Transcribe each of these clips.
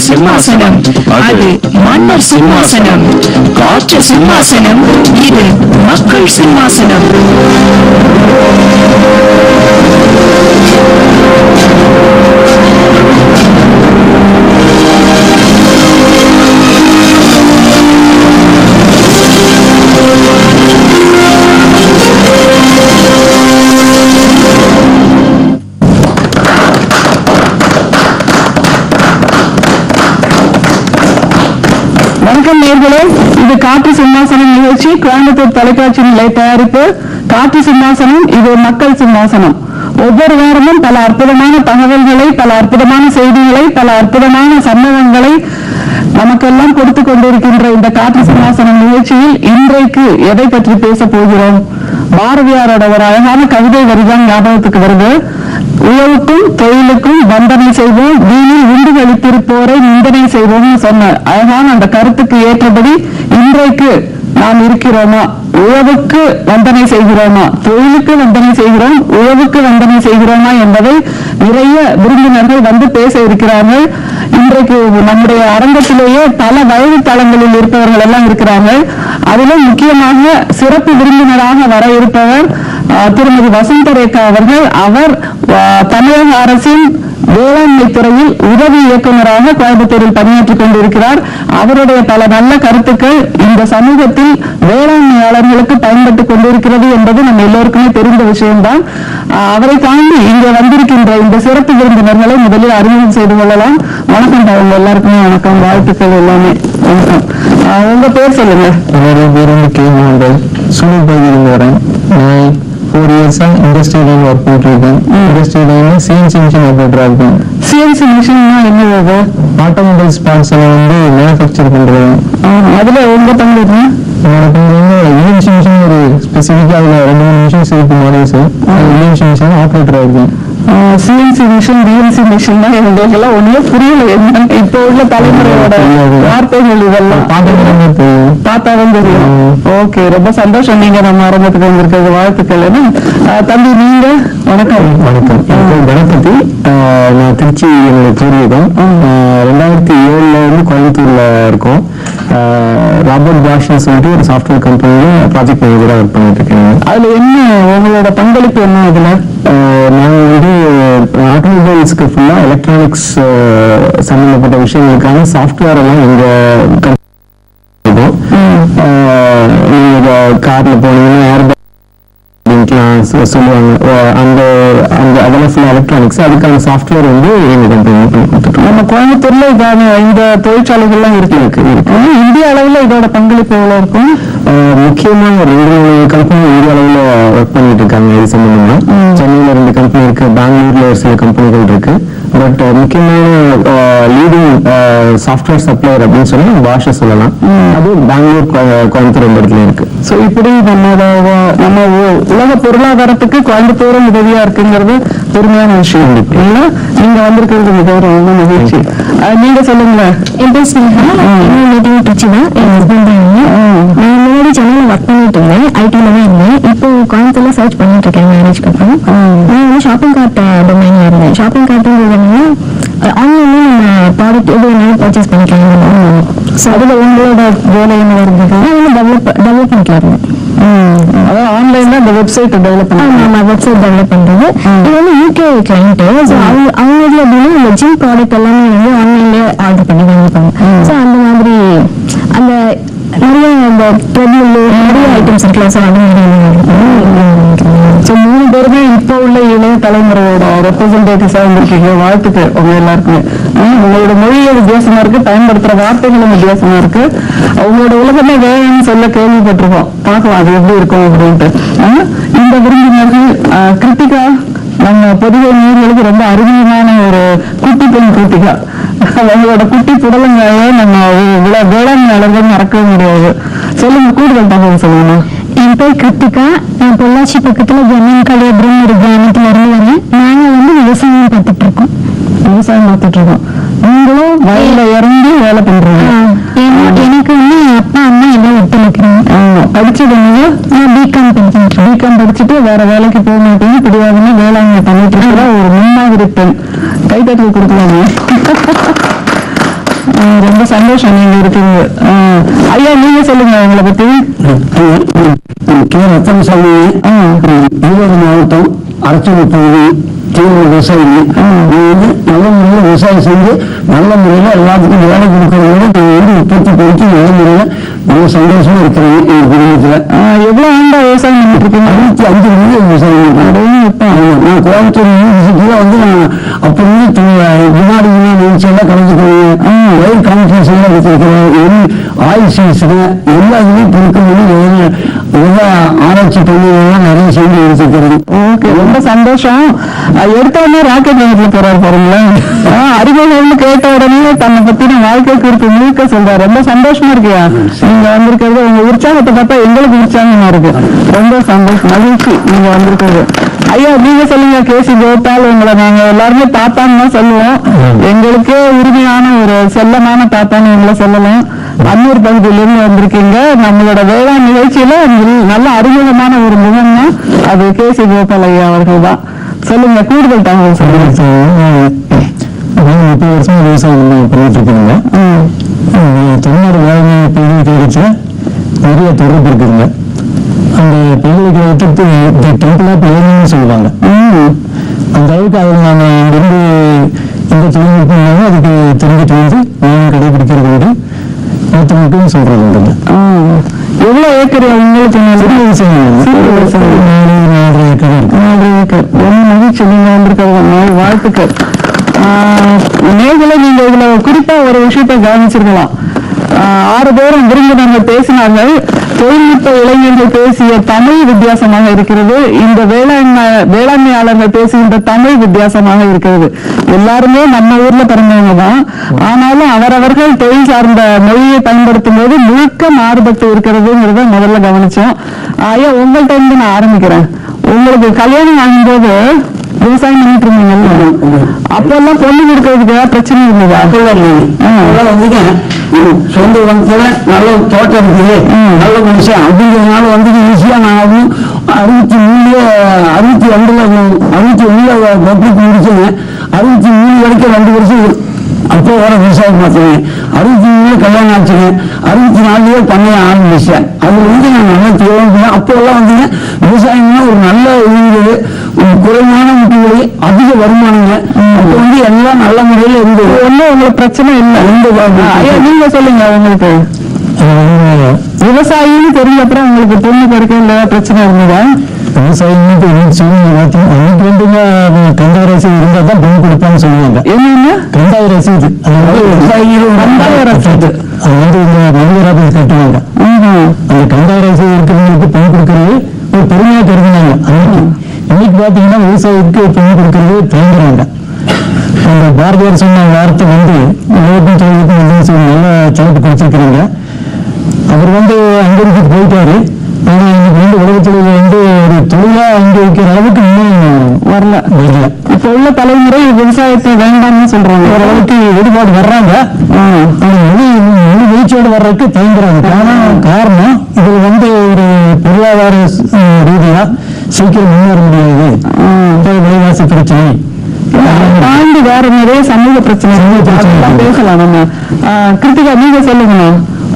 சிம்மாசனம், அது மன்னர் சிம்மாசனம். காற்று சிம்மாசனம், இது மக்கள் சிம்மாசனம். வணக்கம் நேயர்களே, இது காற்று சிம்மாசனம் நிகழ்ச்சி. கோயம்புத்தூர் தொலைக்காட்சி நிலை தயாரிப்பு. காற்று சிம்மாசனம், இது மக்கள் சிம்மாசனம். ஒவ்வொரு வாரமும் பல அற்புதமான தகவல்களை, பல அற்புதமான செய்திகளை, பல அற்புதமான சம்பவங்களை நமக்கெல்லாம் கொடுத்து கொண்டிருக்கின்ற இந்த காற்று சிம்மாசனம் நிகழ்ச்சியில் இன்றைக்கு எதை பற்றி பேச போகிறோம்? பாரதியாரோட ஒரு அழகான கவிதை வரிதான் ஞாபகத்துக்கு வருது. உழவுக்கும் தொழிலுக்கும் வந்தனை செய்வோம், வீணில் உண்டு கழித்திருப்போரை நிந்தனை செய்வோம் சொன்ன அழகான அந்த கருத்துக்கு ஏற்றபடி இன்றைக்கு நாம் இருக்கிறோமா? உழவுக்கு வந்தனை செய்கிறோமா, தொழிலுக்கு வந்தனை செய்கிறோம், உழவுக்கு வந்தனை செய்கிறோமா என்பதை நிறைய விருந்தினர்கள் வந்து பேச இருக்கிறார்கள். இன்றைக்கு நம்முடைய அரங்கத்திலேயே பல வயது தளங்களில் இருப்பவர்கள் எல்லாம் இருக்கிறார்கள். அதிலும் முக்கியமாக சிறப்பு விருந்தினராக வர இருப்பவர் திருமதி வசந்தரேகா அவர்கள். அவர் தமிழக அரசின் வேளாண்மை துறையில் உதவி இயக்குநராக கோயம்புத்தூரில் பணியாற்றிக் கொண்டிருக்கிறார். அவருடைய பல நல்ல கருத்துக்கள் இந்த சமூகத்தில் வேளாண்மையாளர்களுக்கு பயன்பட்டுக் கொண்டிருக்கிறது என்பது நம்ம எல்லோருக்குமே தெரிந்த விஷயம்தான். அவரை தாண்டி இங்க வந்திருக்கின்ற இந்த சிறப்பு விருந்தினர்களை முதலில் அறிமுகம் செய்து கொள்ளலாம். வணக்கம், அவங்க எல்லாருக்குமே வணக்கம், வாழ்த்துக்கள் எல்லாமே. வணக்கம். உங்க பேர் சொல்லுங்க. என்னுடைய பேர் வந்து கே மோகன், சூழல் பகுதியில் வரேன். நான் 4 இயர்ஸா இண்டஸ்ட்ரியல் லைன் ஒர்க் பண்ணிட்டு இருக்கேன். இண்டஸ்ட்ரியல் லைன்ல சிஎன்சி மிஷின் ஆப்ரேட்டரா இருக்கேன். சிஎன்சி மிஷின்னா என்ன? ஆட்டோமொபைல்ஸ் பார்ட்ஸ் எல்லாம் வந்து மேனுஃபேக்சர் பண்றது. அதுல உங்க பங்கு என்ன? என்னோட பங்கு வந்து இஎன்சி மிஷின் ஒரு ஸ்பெசிஃபிக்கா அதுல 2-3 மிஷின்ஸ் இருக்கு மாடல்ஸ். இஎன்சி மிஷின் ஆப்ரேட்டரா இருக்கேன். சிஎன்சி மிஷின், பிஎன்சி மிஷின் தான் எங்களுக்கெல்லாம் ஒண்ணுமே புரியல. என்ன இப்ப உள்ள தலைமுறையோட வார்த்தைகள் இதெல்லாம் பார்த்தாதான் தெரியும். ஓகே, ரொம்ப சந்தோஷம் நீங்க நம்ம ஆரம்பத்துக்கு வந்திருக்கிறது. வாழ்த்துக்கள். தம்பி நீங்க? வணக்கம். வணக்கம். கணபதி. நான் திருச்சி என்னுடைய பூர்வீகம். 2007 வந்து கோயம்புத்தூர்ல இருக்கோம். ராபர்ட் பாஷ்னு சொல்லிட்டு ஒரு சாஃப்ட்வேர் கம்பெனியில ப்ராஜெக்ட் மேனேஜரா ஒர்க் பண்ணிட்டு இருக்கேன். அதுல என்ன உங்களோட பங்களிப்பு என்ன? அதுல நாங்க வந்து ஆட்டோமொபைல்ஸ்க்கு ஃபுல்லா எலக்ட்ரானிக்ஸ் சம்பந்தப்பட்ட விஷயங்களுக்கான சாஃப்ட்வேர் எல்லாம் எங்க நீங்க கார்ல போனீங்கன்னா ஏர் சொல்லுவாங்க, அந்த அதெல்லாம் ஃபுல்லா எலக்ட்ரானிக்ஸ். அதுக்கான சாஃப்ட்வேர் வந்து எங்க கம்பெனி பண்ணி கொடுத்துட்டோம். நம்ம கோயம்புத்தூர்ல இதான இந்த தொழிற்சாலைகள்லாம் இருக்கு. இந்திய அளவுல இதோட பங்களிப்பு எவ்வளவு இருக்கும்? முக்கியமா 2 கம்பெனி இந்திய அளவுல ஒர்க் பண்ணிட்டு இருக்காங்க. இது சம்பந்தமா சென்னையில 2 கம்பெனி இருக்கு, பெங்களூர்ல ஒரு சில கம்பெனிகள் இருக்கு. பட் முக்கியமான லீடிங் சாஃப்ட்வேர் சப்ளையர் அப்படின்னு சொல்லி பாஷை சொல்லலாம். அது பெங்களூர், கோயம்புத்தூர் இடத்துல இருக்கு. ஸோ இப்படி நம்ம உலக பொருளாதாரத்துக்கு கோயம்புத்தூரும் உதவியா இருக்குங்கிறது பெருமையான விஷயம். இல்ல நீங்க வந்திருக்கிறது மிக ரொம்ப மகிழ்ச்சி. நீங்க சொல்லுங்களேன். என் பேர் ஸ்னேகா. நேட்டிவ் திருச்சி தான். என் ஹஸ்பண்ட் தான். நான் முன்னாடி சென்னையில் ஒர்க் பண்ணிட்டு இருந்தேன், ஐடில தான் இருந்தேன். இப்போ கோயம்புத்தூர்ல சர்ச் பண்ணிட்டு இருக்கேன் மேரேஜ்க்கு அப்புறம். நான் வந்து ஷாப்பிங் கார்ட் டொமைன்ல இருந்தேன். ஷாப்பிங் கார்ட்டுங்கிறது ஆன்லைன்ல நம்ம ப்ராடக்ட் எது வேணாலும் பர்ச்சேஸ் பண்ணிக்கலாம். ஸோ அதுல உங்களோட வேலை என்ன இருந்தது? நான் வந்து டெவலப்மெண்ட்ல இருந்தேன். அதாவது ஆன்லைன்ல இந்த வெப்சைட் டெவலப் பண்ணுவோம். நம்ம வெப்சைட் டெவலப் பண்றது. இது வந்து யூகே கிளைண்ட். ஸோ அவங்க இதுல எப்படின்னா இந்த ஜிம் ப்ராடக்ட் எல்லாமே வந்து ஆன்லைன்லேயே ஆர்டர் பண்ணி வாங்கிப்பாங்க. ஸோ அந்த மாதிரி அந்த நிறைய இந்த ட்ரெட்மில் நிறைய ஐட்டம்ஸ் இருக்குல்ல. ஸோ அது ஸோ 3 பேருமே இப்போ உள்ள இளைய தலைமுறையோட ரெப்ரஸன்டேட்டிவ்ஸா வந்திருக்கீங்க. வாழ்த்துக்கள் உங்க எல்லாருக்குமே. உங்களோட மொழியும் வித்தியாசமா இருக்கு, பயன்படுத்துற வார்த்தைகளும் வித்தியாசமா இருக்கு. உங்களோட உலகமே வேலைன்னு சொல்ல கேள்விப்பட்டிருக்கோம். பார்க்கலாம் அது எப்படி இருக்கும் அப்படின்ட்டு. இந்த விருந்தினர்கள் கிருத்திகா, நம்ம பொதுவை நேயர்களுக்கு ரொம்ப அறிமுகமான ஒரு குட்டி பெண் கிருத்திகா. அவங்களோட குட்டி புடலங்காயே நம்ம வேளாண்மையாளர்கள் மறக்கவே முடியாது. சொல்லுங்க, கூடுதல் தகவல் சொல்லுங்க. என் பேர் கிருத்திகா. நான் பொள்ளாச்சி பக்கத்துல ஜமீன் கலியபுரம் ஒரு கிராமத்துல இருந்து வரேன். நாங்க வந்து விவசாயம் பார்த்துட்டு இருக்கோம். நீங்களும் வயல்ல இறங்கி வேலை பண்றீங்க. எனக்கு வந்து அப்பா அம்மா எல்லாம் ஒத்துழைக்கிறாங்க. படிச்சது நீங்க? நான் பிகாம் படிச்சுட்டு. பிகாம் படிச்சுட்டு வேற வேலைக்கு போக மாட்டேன்னு பிடிவாதமா வேளாண்மை பண்ணிட்டு இருக்கிற ஒரு முன்மாதிரி பெண். கைத்தட்டல் கொடுக்கலாங்க. ரொம்ப சந்தோஷம் நீங்க இருக்கீங்க. ஐயா நீங்க சொல்லுங்க உங்களை பத்தி. ரத்தனசாமி, ஈரோடு மாவட்டம் அரசூர் பகுதி தீவிர விவசாயி. நல்ல முறையில் விவசாயம் செஞ்சு நல்ல முறையில் எல்லாத்துக்கும் வேலை கொடுக்கறதோட நான் உற்பத்தி கொடுத்து நல்ல முறையில் நல்ல சந்தோஷமா இருக்கிறேன் எங்க குடும்பத்துல. எவ்வளவு ஆண்டா விவசாயம் பண்ணிட்டு இருக்கீங்க? 65 விவசாயம். நான் கோயம்புத்தூர் யூனிவர்சிட்டியில நான் அப்ப இருந்து வினாடி நிகழ்ச்சியெல்லாம் கலந்துக்கிறேன். வயல் காம்படிஷன்லாம் எடுத்திருக்கிறேன். ஆயில் சீஸ்ல எல்லா இதுலையும் பொருட்கள் ஆராய்ச்சி பண்ணலாம் நிறைய செய்தி எடுத்துக்கிறது. ஓகே, ரொம்ப சந்தோஷம். எடுத்தோடனே ராக்கெட் வேகத்துல போறாரு பாருங்களேன். அறிமுகம்னு கேட்ட உடனே தன்னை பத்தின வாழ்க்கை குறிப்பு முழுக்க சொல்றாரு. ரொம்ப சந்தோஷமா இருக்கியா நீங்க வந்திருக்கிறது? உங்க உற்சாகத்தை பார்த்தா எங்களுக்கு உற்சாகமா இருக்கு. ரொம்ப சந்தோஷம், மகிழ்ச்சி நீங்க வந்திருக்கிறது. ஐயா நீங்க சொல்லுங்க. கேசி கோபால் உங்களை நாங்க எல்லாருமே தாத்தான்னு தான் சொல்லுவோம். எங்களுக்கே உறுதியான ஒரு செல்லமான தாத்தான்னு உங்களை சொல்லலாம். அன்னூர் பகுதியிலிருந்து வந்திருக்கீங்க. நம்மளோட வேளாண் நிகழ்ச்சியில நல்ல அறிமுகமான ஒரு முகம்னா அது கேசி கோபால் ஐயா அவர்கள் தான். சொல்லுங்க, கூடுதல் தகவல் சொல்லுங்க. 30 வருஷமா விவசாயம் பண்ணிட்டு இருக்கீங்க. தமிழ்நாடு வேளாண்மை பல்கலைக்கழகத்துல நிறைய தொடர்பு இருக்குதுங்க. அந்த பல்கலைக்கழகத்துக்கு டெம்பிள் ஆஃப் லேர்னிங்னு சொல்லுவாங்க. அந்த அளவுக்கு அதில் நாங்கள் இங்கிருந்து எந்த தொழில்நுட்பம் இல்லாமல் அதுக்கு தெரிஞ்சுட்டு வந்து நானும் கடைபிடிக்கிறது உண்டு. மற்றவங்களுக்கும் சொல்றது உண்டுங்க. எவ்வளவு ஏக்கர் உங்களுக்கு? சிறிய விவசாயம் 4 ஏக்கர் இருக்கு. 4 ஏக்கர். ரொம்ப மகிழ்ச்சி நீங்க வந்திருக்கிறது. வாழ்த்துக்கள். நேர்களை நீங்க இதுல குறிப்பா ஒரு விஷயத்தை கவனிச்சிருக்கலாம். 6 பேரும் விருந்தினர்கள் பேசினார்கள். தொழில்நுட்ப இளைஞர்கள் பேசிய தமிழ் வித்தியாசமாக இருக்கிறது. இந்த வேளாண்மையாளர்கள் பேசுகின்ற தமிழ் வித்தியாசமாக இருக்கிறது. எல்லாருமே நம்ம ஊர்ல பிறந்தவங்க தான். ஆனாலும் அவரவர்கள் தொழில் சார்ந்த மொழியை பயன்படுத்தும் போது முழுக்க மாறுபட்டு இருக்கிறதுங்கிறத முதல்ல கவனிச்சோம். ஐயா உங்கள்கிட்ட இருந்து நான் ஆரம்பிக்கிறேன். உங்களுக்கு கல்யாணம் ஆகும்போது விவசாயம் பண்ணிட்டு இருந்தீங்கல்ல, அப்பெல்லாம் பொண்ணு கொடுக்கறதுக்கு ஏதாவது பிரச்சனை இருந்ததா? சொந்த வந்ததுல நல்ல தோட்டம் இருக்குது, நல்ல மனுஷன் அப்படிங்கிறதுனால ஈஸியா நான் 61 பப்ளிக் முடிச்சேன். 63 வரைக்கும் 2 வருஷம் அப்போ வர விவசாயம் பார்த்தேன். 63 கல்யாணம் ஆச்சுங்க. 64 பண்ணைய ஆரம்பிச்சேன். அது நான் நல்லா தேவை. அப்போ எல்லாம் விவசாயம்னா ஒரு நல்ல இருந்தது, குறைவான முட்டுகளை அதிக வருமானங்க. அப்போ எல்லாம் நல்ல முறையில இருந்தது. ஒன்னும் உங்களுக்கு பிரச்சனை இல்லை. நீங்க சொல்லுங்க, உங்களுக்கு விவசாயின்னு தெரிஞ்ச அப்புறம் உங்களுக்கு பொண்ணு கிடைக்க இல்ல பிரச்சனை இருந்ததா? விவசாயம் கந்தாய ரசீது இருந்தா தான் பொண்ணு கொடுப்பான்னு சொல்லுவாங்க. என்னன்னா கந்தாய ரசீது, கந்தாய ரசீது அது இந்த மனிதராக கட்டுவாங்க. அந்த கந்தாய ரசீது இருக்கிறவங்களுக்கு பொண்ணு கொடுக்கறது ஒரு பெருமையா கருதுனாங்க. இன்னைக்கு பாத்தீங்கன்னா விவசாயிக்கு பொண்ணு கொடுக்கறது தயங்குறாங்க. அந்த பாரதியார் சொன்ன வார்த்தை நோட்டும் தொழிலுக்கும் நல்ல தலைப்பு கொடுத்துருக்கிறீங்க. அவர் அங்கிருந்து போயிட்டாரு. ஆனா இன்னைக்கு உலகத்துல ஒரு தொழிலா அங்கீகரிக்கிற அளவுக்கு இன்னும் வரல. இப்ப உள்ள தலைமுறை விவசாயத்தை வேண்டாம்னு சொல்றாங்க. ஓரளவுக்கு ஈடுபாடு வர்றாங்க. முழு வீழ்ச்சியோடு வர்றதுக்கு தயங்குறாங்க. காரணம் இதுல ஒரு பொருளாதார ரீதியா சீக்கிரம் முன்னேற முடியாது. விலைவாசி பிரச்சனை தாண்டி வேற நிறைய சமூக பிரச்சனை பேசலாம் நம்ம. கிருத்திகா நீங்க சொல்லுங்க,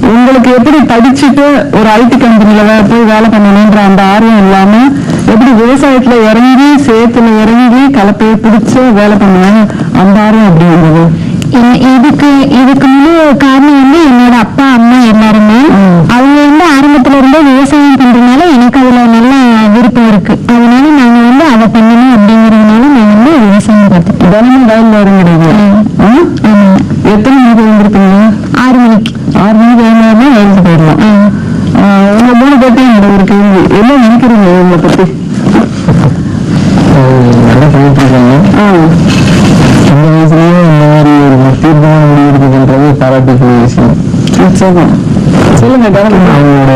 உங்களுக்கு எப்படி படிச்சுட்டு ஒரு ஐடி கம்பெனில போய் வேலை பண்ணணும்ன்ற அந்த ஆர்வம் இல்லாம எப்படி விவசாயத்துல இறங்கி சேத்துல இறங்கி கலப்பையை பிடிச்சு வேலை பண்ணுவேன் அந்த ஆர்வம் எப்படி வந்தது? இதுக்கு முழு காரணம் என்னோட அப்பா அம்மா எல்லாருமே அவங்க ஆரம்பத்துல இருந்தே விவசாயம் பண்றதுனால எனக்கு அதுல நல்ல விருப்பம் இருக்கு. அதனால நாங்க அதை பண்ணணும் அப்படிங்கறதுனால நான் விவசாயம் பார்த்துட்டேன். தினமும் வயல்ல இறங்கிடுங்க. எத்தனை மணிக்கு எழுந்திருப்பீங்க? 6 மணிக்கு. 6 மணிக்கு எழுந்தாருன்னா வயலுக்கு போயிடலாம். உங்க 3 பேர்த்தையும் ஒரு கேள்வி, என்ன நினைக்கிறீங்க இவங்களை பத்தி? நல்லா பண்ணிட்டு இருக்காங்க. இந்த வயசுலயும் இந்த மாதிரி ஒரு தீர்மானம் முடிவெடுக்குதுன்றது பாராட்டுக்குரிய விஷயம். சொல்லுங்க. அவங்களோட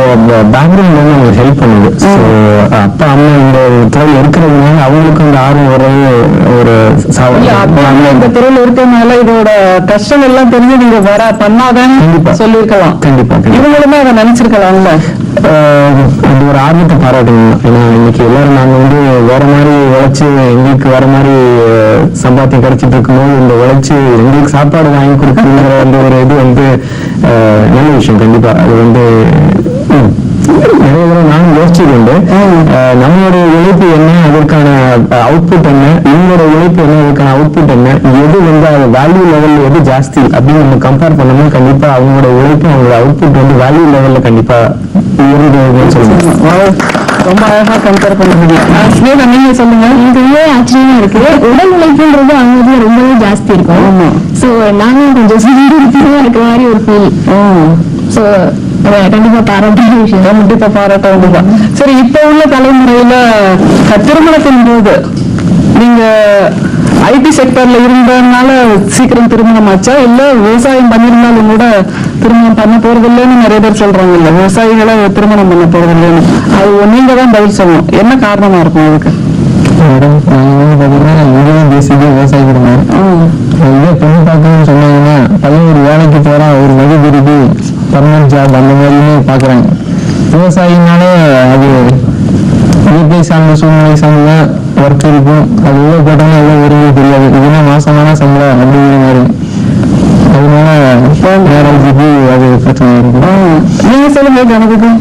பேக்ரவுண்ட் அவங்களுக்கு ஹெல்ப் பண்ணுது. அப்பா அம்மா இந்த துறையில் இருக்கிறதுனால அவங்களுக்கு அந்த ஆர்வம் வர்றது ஒரு இந்த துறையில் இருக்கிறதுனால இதோட கஷ்டம் எல்லாம் தெரிஞ்சு நீங்க பண்ணாதான் சொல்லிருக்கலாம். கண்டிப்பா இவங்களுமே அதை நினைச்சிருக்கலாம்ல. அது ஒரு ஆர்வத்தை பாராட்டணும். ஏன்னா இன்னைக்கு எல்லாரும் நாங்க வந்து வேற மாதிரி உழைச்சு எங்களுக்கு வேற மாதிரி சம்பாத்தியம் கிடைச்சிட்டு இருக்கும்போது இந்த உழைச்சு எங்களுக்கு சாப்பாடு வாங்கி கொடுக்குற அந்த ஒரு இது வந்து நல்ல விஷயம். கண்டிப்பா அது வந்து நிறைய தடவை நானும் யோசிச்சது உண்டு. நம்மளுடைய உழைப்பு என்ன, அதற்கான அவுட்புட் என்ன, இவங்களோட உழைப்பு என்ன, அதற்கான அவுட்புட் என்ன, எது வந்து அது வேல்யூ லெவல் எது ஜாஸ்தி அப்படின்னு நம்ம கம்பேர் பண்ணோம்னா கண்டிப்பா அவங்களோட உழைப்பு அவங்களோட அவுட்புட் வந்து வேல்யூ லெவல்ல கண்டிப்பா உயர்ந்ததுன்னு சொல்லுவாங்க. ரொம்ப அழகா கம்பேர் பண்ணுறீங்க. ஸ்னேகா நீங்க சொல்லுங்க. இதுவே ஆச்சரியமா இருக்கு. உடல் உழைப்புன்றது அவங்க ரொம்பவே ஜாஸ்தி இருக்கும். சோ நாங்களும் கொஞ்சம் இருக்கிற மாதிரி ஒரு ஃபீல். சோ கண்டிப்பா பாராட்ட விஷயம். கண்டிப்பா பாராட்ட வேண்டியதான். சரி, இப்ப உள்ள தலைமுறையில திருமணத்தின் போது நீங்க ஐடி செக்டர்ல இருந்ததுனால சீக்கிரம் திருமணம் ஆச்சா, இல்ல விவசாயம் பண்ணிருந்தாலும் கூட திருமணம் பண்ண போறது இல்லைன்னு நிறைய பேர் சொல்றாங்க. இல்ல விவசாயிகளை திருமணம் பண்ண போறது இல்லைன்னு, அது நீங்க தான் பதில் சொல்லணும். என்ன காரணமா இருக்கும் அதுக்கு? மேடம் பாத்தீங்கன்னா இங்கேயும் பேசிக்கா விவசாய குடும்பம். இதே பொண்ணு பார்க்கணும்னு சொன்னாங்கன்னா பையன் ஒரு வேலைக்கு போறான், ஒரு வகுப்பு இருக்கு, பர்மனன்ட் ஜாப் அந்த மாதிரின்னு பாக்குறாங்க. விவசாயினாலே அது இயற்கை சார்ந்த சூழ்நிலை சார்ந்த ஒர்க் இருக்கும். அது எவ்வளவு போட்டாலும் எவ்வளவு வருது தெரியாது. இதுனா மாசமான சம்பளம் அப்படிங்கிற மாதிரி. அதனால மேரேஜுக்கு அது பிரச்சனை இருக்கு. நீங்க சொல்லுங்க கணக்கு.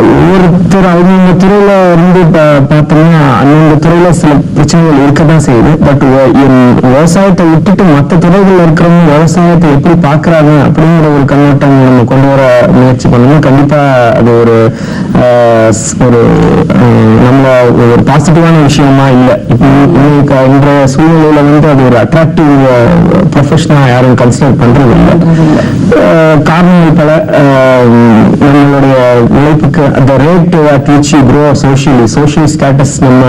ஒவ்வொருத்தர் அவங்க துறையில இருந்து பார்த்தோம்னா அந்தந்த துறையில சில பிரச்சனைகள் இருக்கதான் செய்யுது. பட் விவசாயத்தை விட்டுட்டு மற்ற துறைகள் இருக்கிறவங்க விவசாயத்தை எப்படி பாக்குறாங்க அப்படிங்கிற ஒரு கண்ணோட்டம் நம்ம கொண்டு வர முயற்சி பண்ணணும். கண்டிப்பா அது ஒரு நம்மள ஒரு பாசிட்டிவான விஷயமா இல்லை. இப்போ இன்றைய சூழ்நிலையில வந்து அது ஒரு அட்ராக்டிவ் ப்ரொஃபஷனா யாரும் கன்சிடர் பண்றது இல்லை. காரணங்கள் பல. நம்மளுடைய உழைப்புக்கு the rate at which you grow socially, social status நம்ம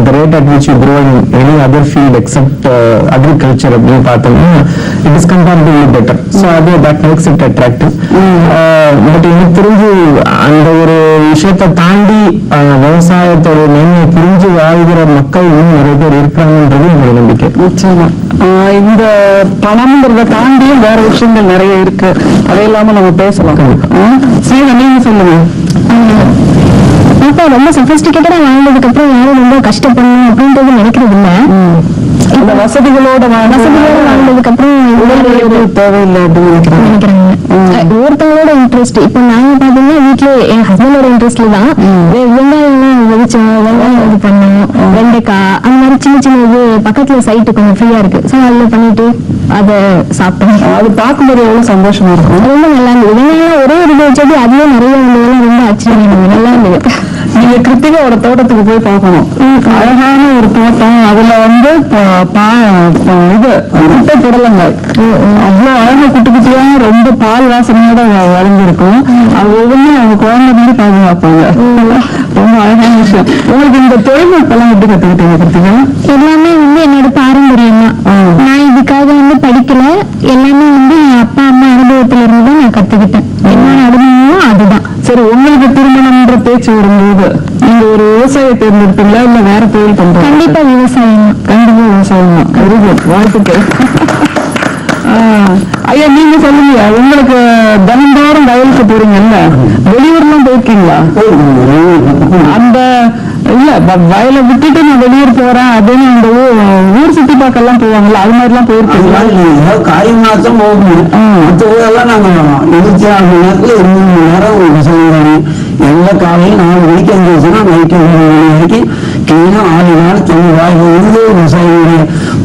the rate at which you grow in any other field except agriculture அப்படின்னு பார்த்தோம்னா it is comparatively better. So that makes it attractive. But எனக்கு தெரிஞ்சு அந்த ஒரு விஷயத்தை தாண்டி விவசாயத்தோட நன்மை புரிஞ்சு வாழ்கிற மக்கள் இன்னும் நிறைய பேர் இருக்கிறாங்கன்றது என்னோட நம்பிக்கை. நிச்சயமா இந்த பணம்ங்கிறத தாண்டியும் வேற விஷயங்கள் நிறைய இருக்கு. அதையெல்லாம நம்ம பேசலாம். சரி, நீங்க சொல்லுங்க. இப்போ ரொம்ப சொபிஸ்டிகேட்டடா வாழ்ந்ததுக்கு அப்புறம் யாரும் ரொம்ப கஷ்டப்படணும் அப்படின்றது நினைக்கிறது இல்ல. இந்த வசதிகளோட வாழ்ந்ததுக்கு அப்புறம் தேவையில்லை அப்படின்னு நினைக்கிறாங்க. ஒருத்தவங்களோட இன்ட்ரெஸ்ட். இப்போ நாங்க பாத்தீங்கன்னா வீட்டுல என் ஹஸ்பண்டோட இன்ட்ரெஸ்ட்ல தான் வெங்காயம் வெடிச்சோம், வெங்காயம் இது பண்ணோம், வெண்டைக்காய் அந்த மாதிரி சின்ன சின்ன இது பக்கத்துல சைட்டு கொஞ்சம் ஃப்ரீயா இருக்கு. ஸோ அதுல பண்ணிட்டு அதை சாப்பிட்டோம். அது பார்க்கும்போது எவ்வளவு சந்தோஷமா இருக்கும். ரொம்ப நல்லா இருந்தது. வெங்காயம் ஒரே ஒரு செடி அதுவே நிறைய வந்ததெல்லாம் ரொம்ப ஆச்சரியம். நல்லா இருந்தது. நீங்க கிருத்திகாவோட தோட்டத்துக்கு போய் பார்க்கணும். அழகான ஒரு தோட்டம். அதுல வந்து இது முட்டை புடலங்காய் அவ்வளவு அழகா குட்டி குட்டியா ரொம்ப பால் வாசனையோட வளர்ந்துருக்கும். அது ஒவ்வொன்றும் அவங்க குழந்தை மாதிரி பாதுகாப்பாங்க. ரொம்ப அழகான விஷயம். உங்களுக்கு இந்த தொழில்நுட்பம் எப்படி கத்துக்கிட்டீங்க கிருத்திகா? எல்லாமே வந்து என்னோட பாரம்பரியம் தான். நான் இதுக்காக வந்து படிக்கல. எல்லாமே வந்து என் அப்பா அம்மா அனுபவத்துல இருந்து தான் நான் கத்துக்கிட்டேன். என்னோட அனுபவமோ அதுதான். சரி, உங்களுக்கு திருமணம்ன்ற பேச்சு வரும்போது நீங்க ஒரு விவசாயம் தேர்ந்தெடுப்பீங்களா இல்ல வேற தொழில் பண்றீங்க? கண்டிப்பா விவசாயம் தான். கண்டிப்பா விவசாயம் தான். வெரி குட், வாழ்த்துக்கள். ஐயா, நீங்க சொல்லுங்க. உங்களுக்கு தினந்தோறும் வயலுக்கு போறீங்கல்ல, வெளியூர்லாம் போயிருக்கீங்களா? அந்த இல்ல வயலை விட்டுட்டு நான் வெளியூர் போறேன் அப்படின்னு அந்த ஊர் சுத்தி பார்க்கலாம் போவாங்கல்ல, அது மாதிரி எல்லாம் போயிருக்கீங்களா? காய் மாசம் போகணும். மற்ற ஊரெல்லாம் நாங்க 24 மணி நேரத்துல 2 மணி நேரம் விவசாயம். எல்லா காலையும் 4 மணிக்கு 5 வருஷம்னா நைட்டு 9 மணி வரைக்கும் கிளீனா 6 நாள் தண்ணி வாய்ப்பு இருந்து விவசாயிகளுடைய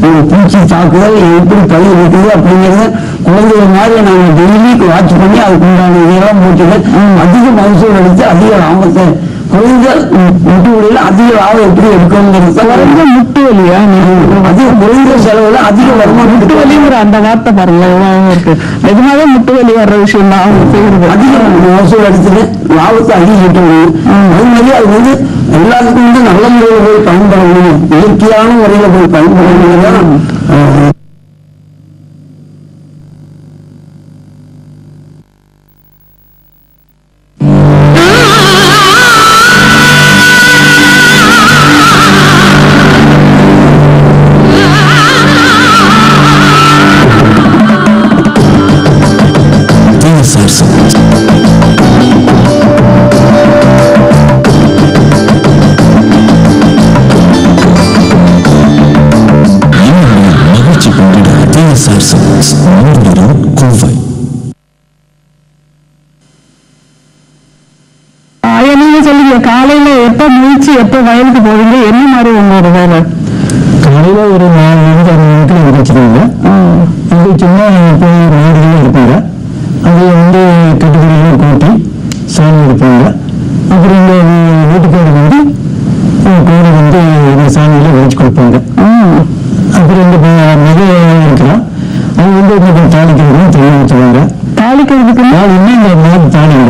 ஒரு பூச்சி தாக்குதல் எப்படி பயிர் இருக்குது அப்படிங்கிறத குழந்தைகள் மாதிரி நாங்கள் டெய்லி வாட்ச் பண்ணி அதுக்கு உண்டான இதெல்லாம் போட்டுட்டு அதிக மகசூல் எடுத்து அதிக லாபத்தை குறைந்த முட்டு வலியில அதிக லாபம் எப்படி எடுக்கணுங்கிறது. முட்டு வலியா? அதிக குறைந்த செலவுல அதிக வருமானம். முட்டு வலிங்கிற அந்த வார்த்தை பாருங்க எவ்வளவு இருக்கு. நிஜமாவே முட்டு வலி வர்ற விஷயம் தான் அவங்க செய்யறது. அதிக மகசூல் எடுத்துட்டு லாபத்தை அதிகரிக்க முடியும். அது மாதிரி அது வந்து எல்லாத்துக்கும் வந்து நல்ல முறையில போய் பயன்பட முடியும். இயற்கையான முறையில போய் பயன்பட முடியும். நீங்க சொல்லுங்க, காலையில எப்ப முழிச்சு எப்ப வயலுக்கு போவீங்க, என்ன மாதிரி உங்களோட வேலை? காலையில ஒரு 4 மணிக்கு 6 மணிக்கு எழுந்திரிச்சிருவாங்க. எழுந்திரிச்சோம்னா போய் மாடுகளும் இருப்பாங்க, அதை வந்து கட்டுக்கடையெல்லாம் கூட்டி சாணி எடுப்பாங்க. அப்புறம் இந்த வீட்டுக்காரர் வந்து கோழி வந்து இந்த சாணியெல்லாம் வச்சு கொடுப்பாங்க. அப்புறம் இந்த நகை இருக்கலாம், அது வந்து கொஞ்சம் தாளிக்கிறதுக்கு தண்ணி ஊற்றுவாங்க. தாளிக்கிறதுக்கு இன்னும் இந்த மாடு தாளிங்க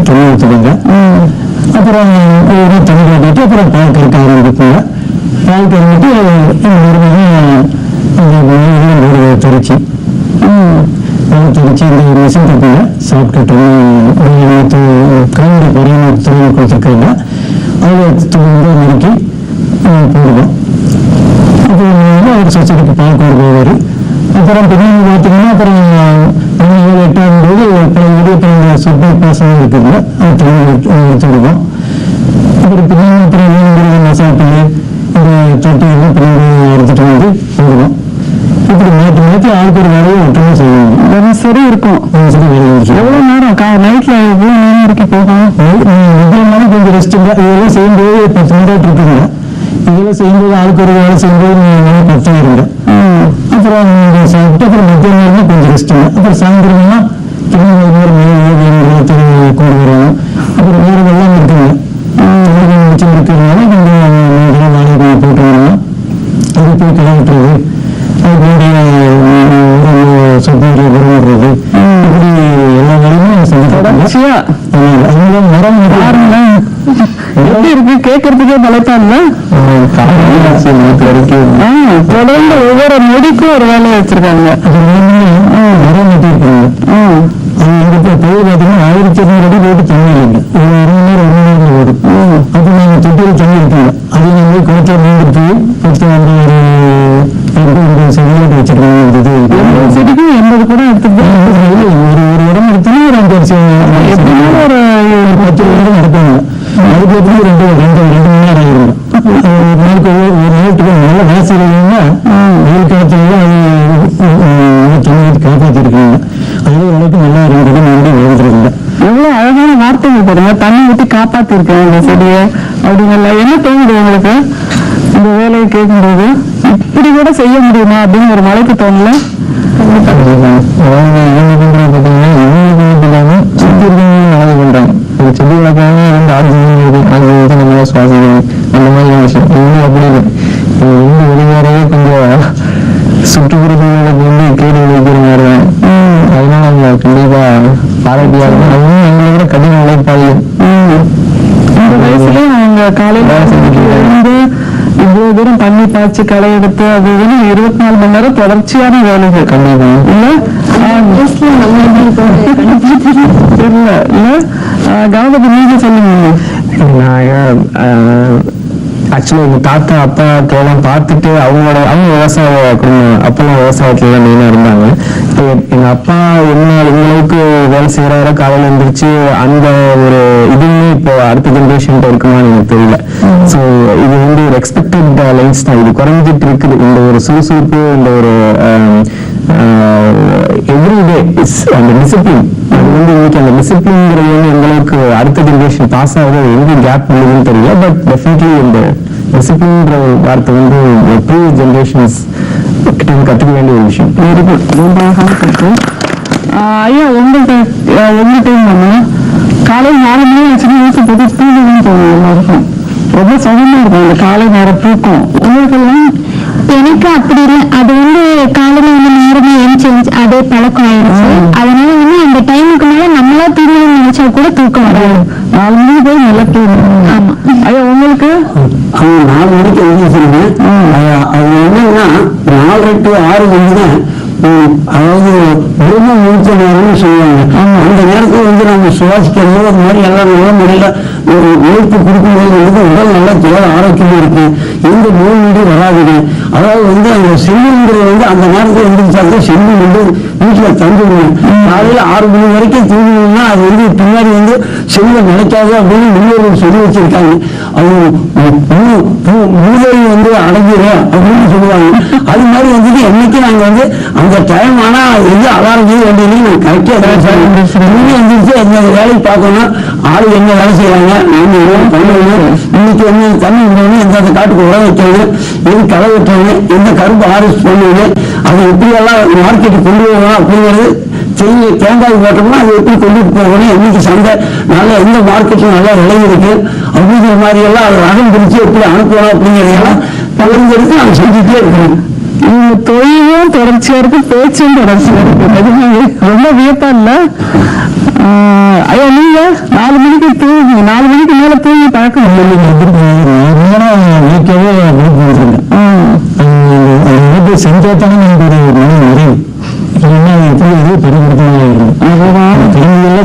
தண்ணி ஊற்றுவாங்க. அப்புறம் தண்ணி காட்டிட்டு அப்புறம் பால் கறக்க ஆரம்பிப்பாங்க. பால் கறந்துட்டு தெரிச்சு இந்த மிஷின் கட்டில சாப்பிட்டுட்டு கலந்து பரிமாறு துணி கொடுத்துருக்காங்க, அதை வந்து நறுக்கி போடுவோம். அப்புறம் ஒரு சொசைட்டிக்கு பால் கொண்டு போவார். அப்புறம் பின்னாடி பார்த்தீங்கன்னா அப்புறம் 7, 8 ஆகும்போது பல விடிய சொப்பை பாசம் இருக்குங்க, அது தண்ணி எடுத்து விடுவோம். அப்புறம் பின்னாடி அப்புறம் மசாப்பில் இந்த தொட்டி எல்லாம் பின்னாடி எடுத்துட்டு வந்து போடுவோம். இப்படி மாற்றி ஆளுக்கு ஒரு வேலையை ஒற்றுமை செய்வாங்க. சரி இருக்கும். எவ்வளவு நேரம் நைட்ல எவ்வளவு நேரம் வரைக்கும் போகும்? முக்கியமான கொஞ்சம் ரெஸ்ட் இல்லை. இதெல்லாம் செய்யும்போது 10 மினிட் இருக்குங்க. இதெல்லாம் செய்யும்போது ஆளுக்கு ஒரு வேலை செய்யும்போது 10 இருங்க. அப்புறம் சாப்பிட்டு அப்புறம் மத்திய நேரம் கொஞ்சம் ரெஸ்ட் இல்லை. அப்புறம் சாயந்தரம்னா கொண்டு வருவாங்க. அப்புறம் வேறு வெள்ளம் இருக்குங்க, மிச்சம் இருக்கிறதுனால கொஞ்சம் வாடகை போட்டு வருவோம். அது போய் கிளம்பிட்டுறது, அது சொத்து விடுறது, இப்படி எல்லா வேலையுமே தொடர்ச்சியா. அதனால மரம் எப்படி இருக்கு கேட்கறதுக்கே பலத்தான்ல. தொடர்ந்து ஒவ்வொரு நொடிக்கும் ஒரு வேலையை வச்சிருக்காங்க. மரம் நட்டிருக்காங்க. பயிர் பார்த்தீங்கன்னா 1200 அடி போட்டு தண்ணி இல்லைங்க, ஒரு 1 மணி நேரம் ஓடும். அப்போ நாங்கள் தொட்டியில் தண்ணி இருக்காங்க, அதை நாங்கள் குளத்தில் நீந்துட்டு 10 செடியாட்டு வச்சிருக்காங்க. செடிக்கும் 80 கூட எடுத்துட்டு ஒரு இடம் எடுத்தோன்னா ஒரு 5 வருஷம் ஒரு 10 வருடம் எடுப்பாங்க. அதுக்கு எப்படி 2 மணி நேரம் ஆகிடும். ஒரு நாளுக்கு நல்ல வாசி இல்லைன்னா வெயில் காலத்துல அது தண்ணி காப்பாற்றிருக்காங்க. அதுவே ஓரளவுக்கு நல்லா 2 இடம் வாழ்ந்துருக்குங்க. எவ்வளவு அழகான வார்த்தைகள் பாருங்க, தண்ணி ஊற்றி காப்பாத்திருக்கேன் இந்த செடியை அப்படிங்கல. என்ன தோணுது உங்களுக்கு இந்த வேலையை கேட்கும்போது? இப்படி கூட செய்ய முடியுமா அப்படின்னு ஒரு மலைக்கு தோணல? பார்த்தீங்கன்னா சுற்றி இருக்கவங்க அழகு பண்றாங்க. ஒரு செடி வளர்க்காம 2 ஆக்சிஜன் நம்மளா சுவாசிக்கணும், அந்த மாதிரி விஷயம். இன்னும் அப்படி இல்லை, வெளியேறவே கொஞ்சம் சுற்றுப்புறங்களுக்கு வந்து கேடு விளைவிக்கிற மாதிரி தான். அதனால அவங்க கண்டிப்பா பாராட்டியா இருக்கும். அதுவும் எங்களை விட கடின உழைப்பாளிகள். இந்த வயசுலயும் அவங்க காலையில இருந்து இவ்வளவு தூரம் தண்ணி பாய்ச்சி களை எடுத்து அது 24 மணி நேரம் தொடர்ச்சியான வேலைகள். கண்டிப்பா இல்ல இல்ல இல்ல கவனத்தை நீங்க சொல்லுங்க. ஆக்சுவலி எங்க தாத்தா அப்பா எல்லாம் பார்த்துட்டு அவங்க விவசாய குடும்பம், அப்பெல்லாம் விவசாயத்துல தான் மெயினா இருந்தாங்க. இப்போ எங்க அப்பா எங்களுக்கு வேலை செய்யறாரு, காலையில எழுந்திரிச்சு அந்த ஒரு இதுவுமே இப்போ அடுத்த ஜென்ரேஷன் இருக்குமான்னு எனக்கு தெரியல. ஸோ இது வந்து ஒரு எக்ஸ்பெக்டட் லைன்ஸ் தான், இது குறைஞ்சிட்டு இருக்குது. இந்த ஒரு சுறுசுறுப்பு, இந்த ஒரு எவ்ரிடே அந்த டிசிப்ளின், அது வந்து இன்னைக்கு அந்த டிசிப்ளின்ங்கிறது வந்து எங்களுக்கு அடுத்த ஜென்ரேஷன் பாஸ் ஆகுது, எங்க கேப் உள்ளதுன்னு தெரியல. பட் டெஃபினெட்லி இந்த டிசிப்ளின்ற வார்த்தை வந்து ப்ரீவியஸ் ஜென்ரேஷன்ஸ் கிட்ட கற்றுக்க வேண்டிய ஒரு விஷயம். வெரி குட், ரொம்ப அழகான கருத்து. ஐயா உங்கள்கிட்ட நம்ம காலையில் 4 மணி ஆச்சுன்னா யோசிச்சு போது தூங்கணும்னு தோணும் எல்லாருக்கும். ரொம்ப சுகமா இருக்கும் அந்த காலை நேரம் தூக்கம். உங்களுக்கெல்லாம்? எனக்கு அப்படி இல்லை, அது வந்து காலையில வந்து நேரமே எழுந்து அதே பழக்கம் ஆயிடுச்சு. அதனால வந்து அந்த டைமுக்கு மேல நம்மளா தூங்கணும்னு நினைச்சா கூட தூக்கம் வராது. 4 மணிக்கு போய் நல்லா தூங்கணும். ஆமா. ஐயா உங்களுக்கு? 4 மணிக்கு எழுந்திருச்சுங்க. அது என்னன்னா 4 to 6 தான், அதாவது ரொம்ப முடிச்ச நேரம்னு சொல்லுவாங்க. அந்த நேரத்தில் வந்து நம்ம சுவாசிக்கிறது ஒரு மாதிரி எல்லாம் நல்ல முறையில் ஒரு உழைப்பு கொடுக்கும்போது வந்து உடல் நல்லா தேவை ஆரோக்கியமா இருக்கு, எந்த நோய் நொடி வராதுங்க. அதாவது வந்து அந்த செல்லுங்கிறது வந்து அந்த நேரத்தில் எழுந்திரிச்சாக்க செல்லு வந்து வீட்டில் தந்துடுங்க. காலையில் 6 மணி வரைக்கும் தூங்கணும்னா அது வந்து பின்னாடி வந்து செல்வ நினைக்காது அப்படின்னு முன்னோர்கள் சொல்லி வச்சிருக்காங்க. அது மூதேவி வந்து அடைஞ்சிடும் அப்படின்னு சொல்லுவாங்க. அது மாதிரி வந்துட்டு என்னைக்கு நாங்க வந்து அந்த டைம் ஆனா எது அலாரம் செய்ய வேண்டியது நான் கரெக்டா வந்துருச்சு. எந்த வேலைக்கு பார்க்கணும், ஆளு என்ன வேலை செய்யறாங்க, நாம என்ன பண்ணணும், இன்னைக்கு வந்து தண்ணி விடணும், எந்த காட்டுக்கு உரம் வைக்கணும், எது களை வெட்டணும், எந்த கரும்பு ஹார்வெஸ்ட் பண்ணணும், அதை எப்படியெல்லாம் மார்க்கெட்டுக்கு கொண்டு போகணும் அப்படிங்கிறது செய்ய. தேங்காய் போட்டோம்னா அது எப்படி கொண்டுட்டு போகணும், இன்னைக்கு சந்தை நல்ல எந்த மார்க்கெட்ல நல்லா விலை இருக்கு அப்படிங்கிற மாதிரி எல்லாம் அதை ரகம் பிரிச்சு எப்படி அனுப்பணும் அப்படிங்கிறதெல்லாம் பகிர்ந்தெடுத்து நாங்கள் செஞ்சுட்டே இருக்கிறோம். இந்த தொழிலும் தொடர்ச்சியா இருக்கு, பேச்சும் தொடர்ச்சியா இருக்கு. ரொம்ப வியப்பா இல்ல? ஐயா நீங்க 4 மணிக்கு தூங்கி 4 மணிக்கு மேல தூங்கி பழக்கம் செஞ்சாத்தானே நமக்கு ஒரு மன நிறைவு.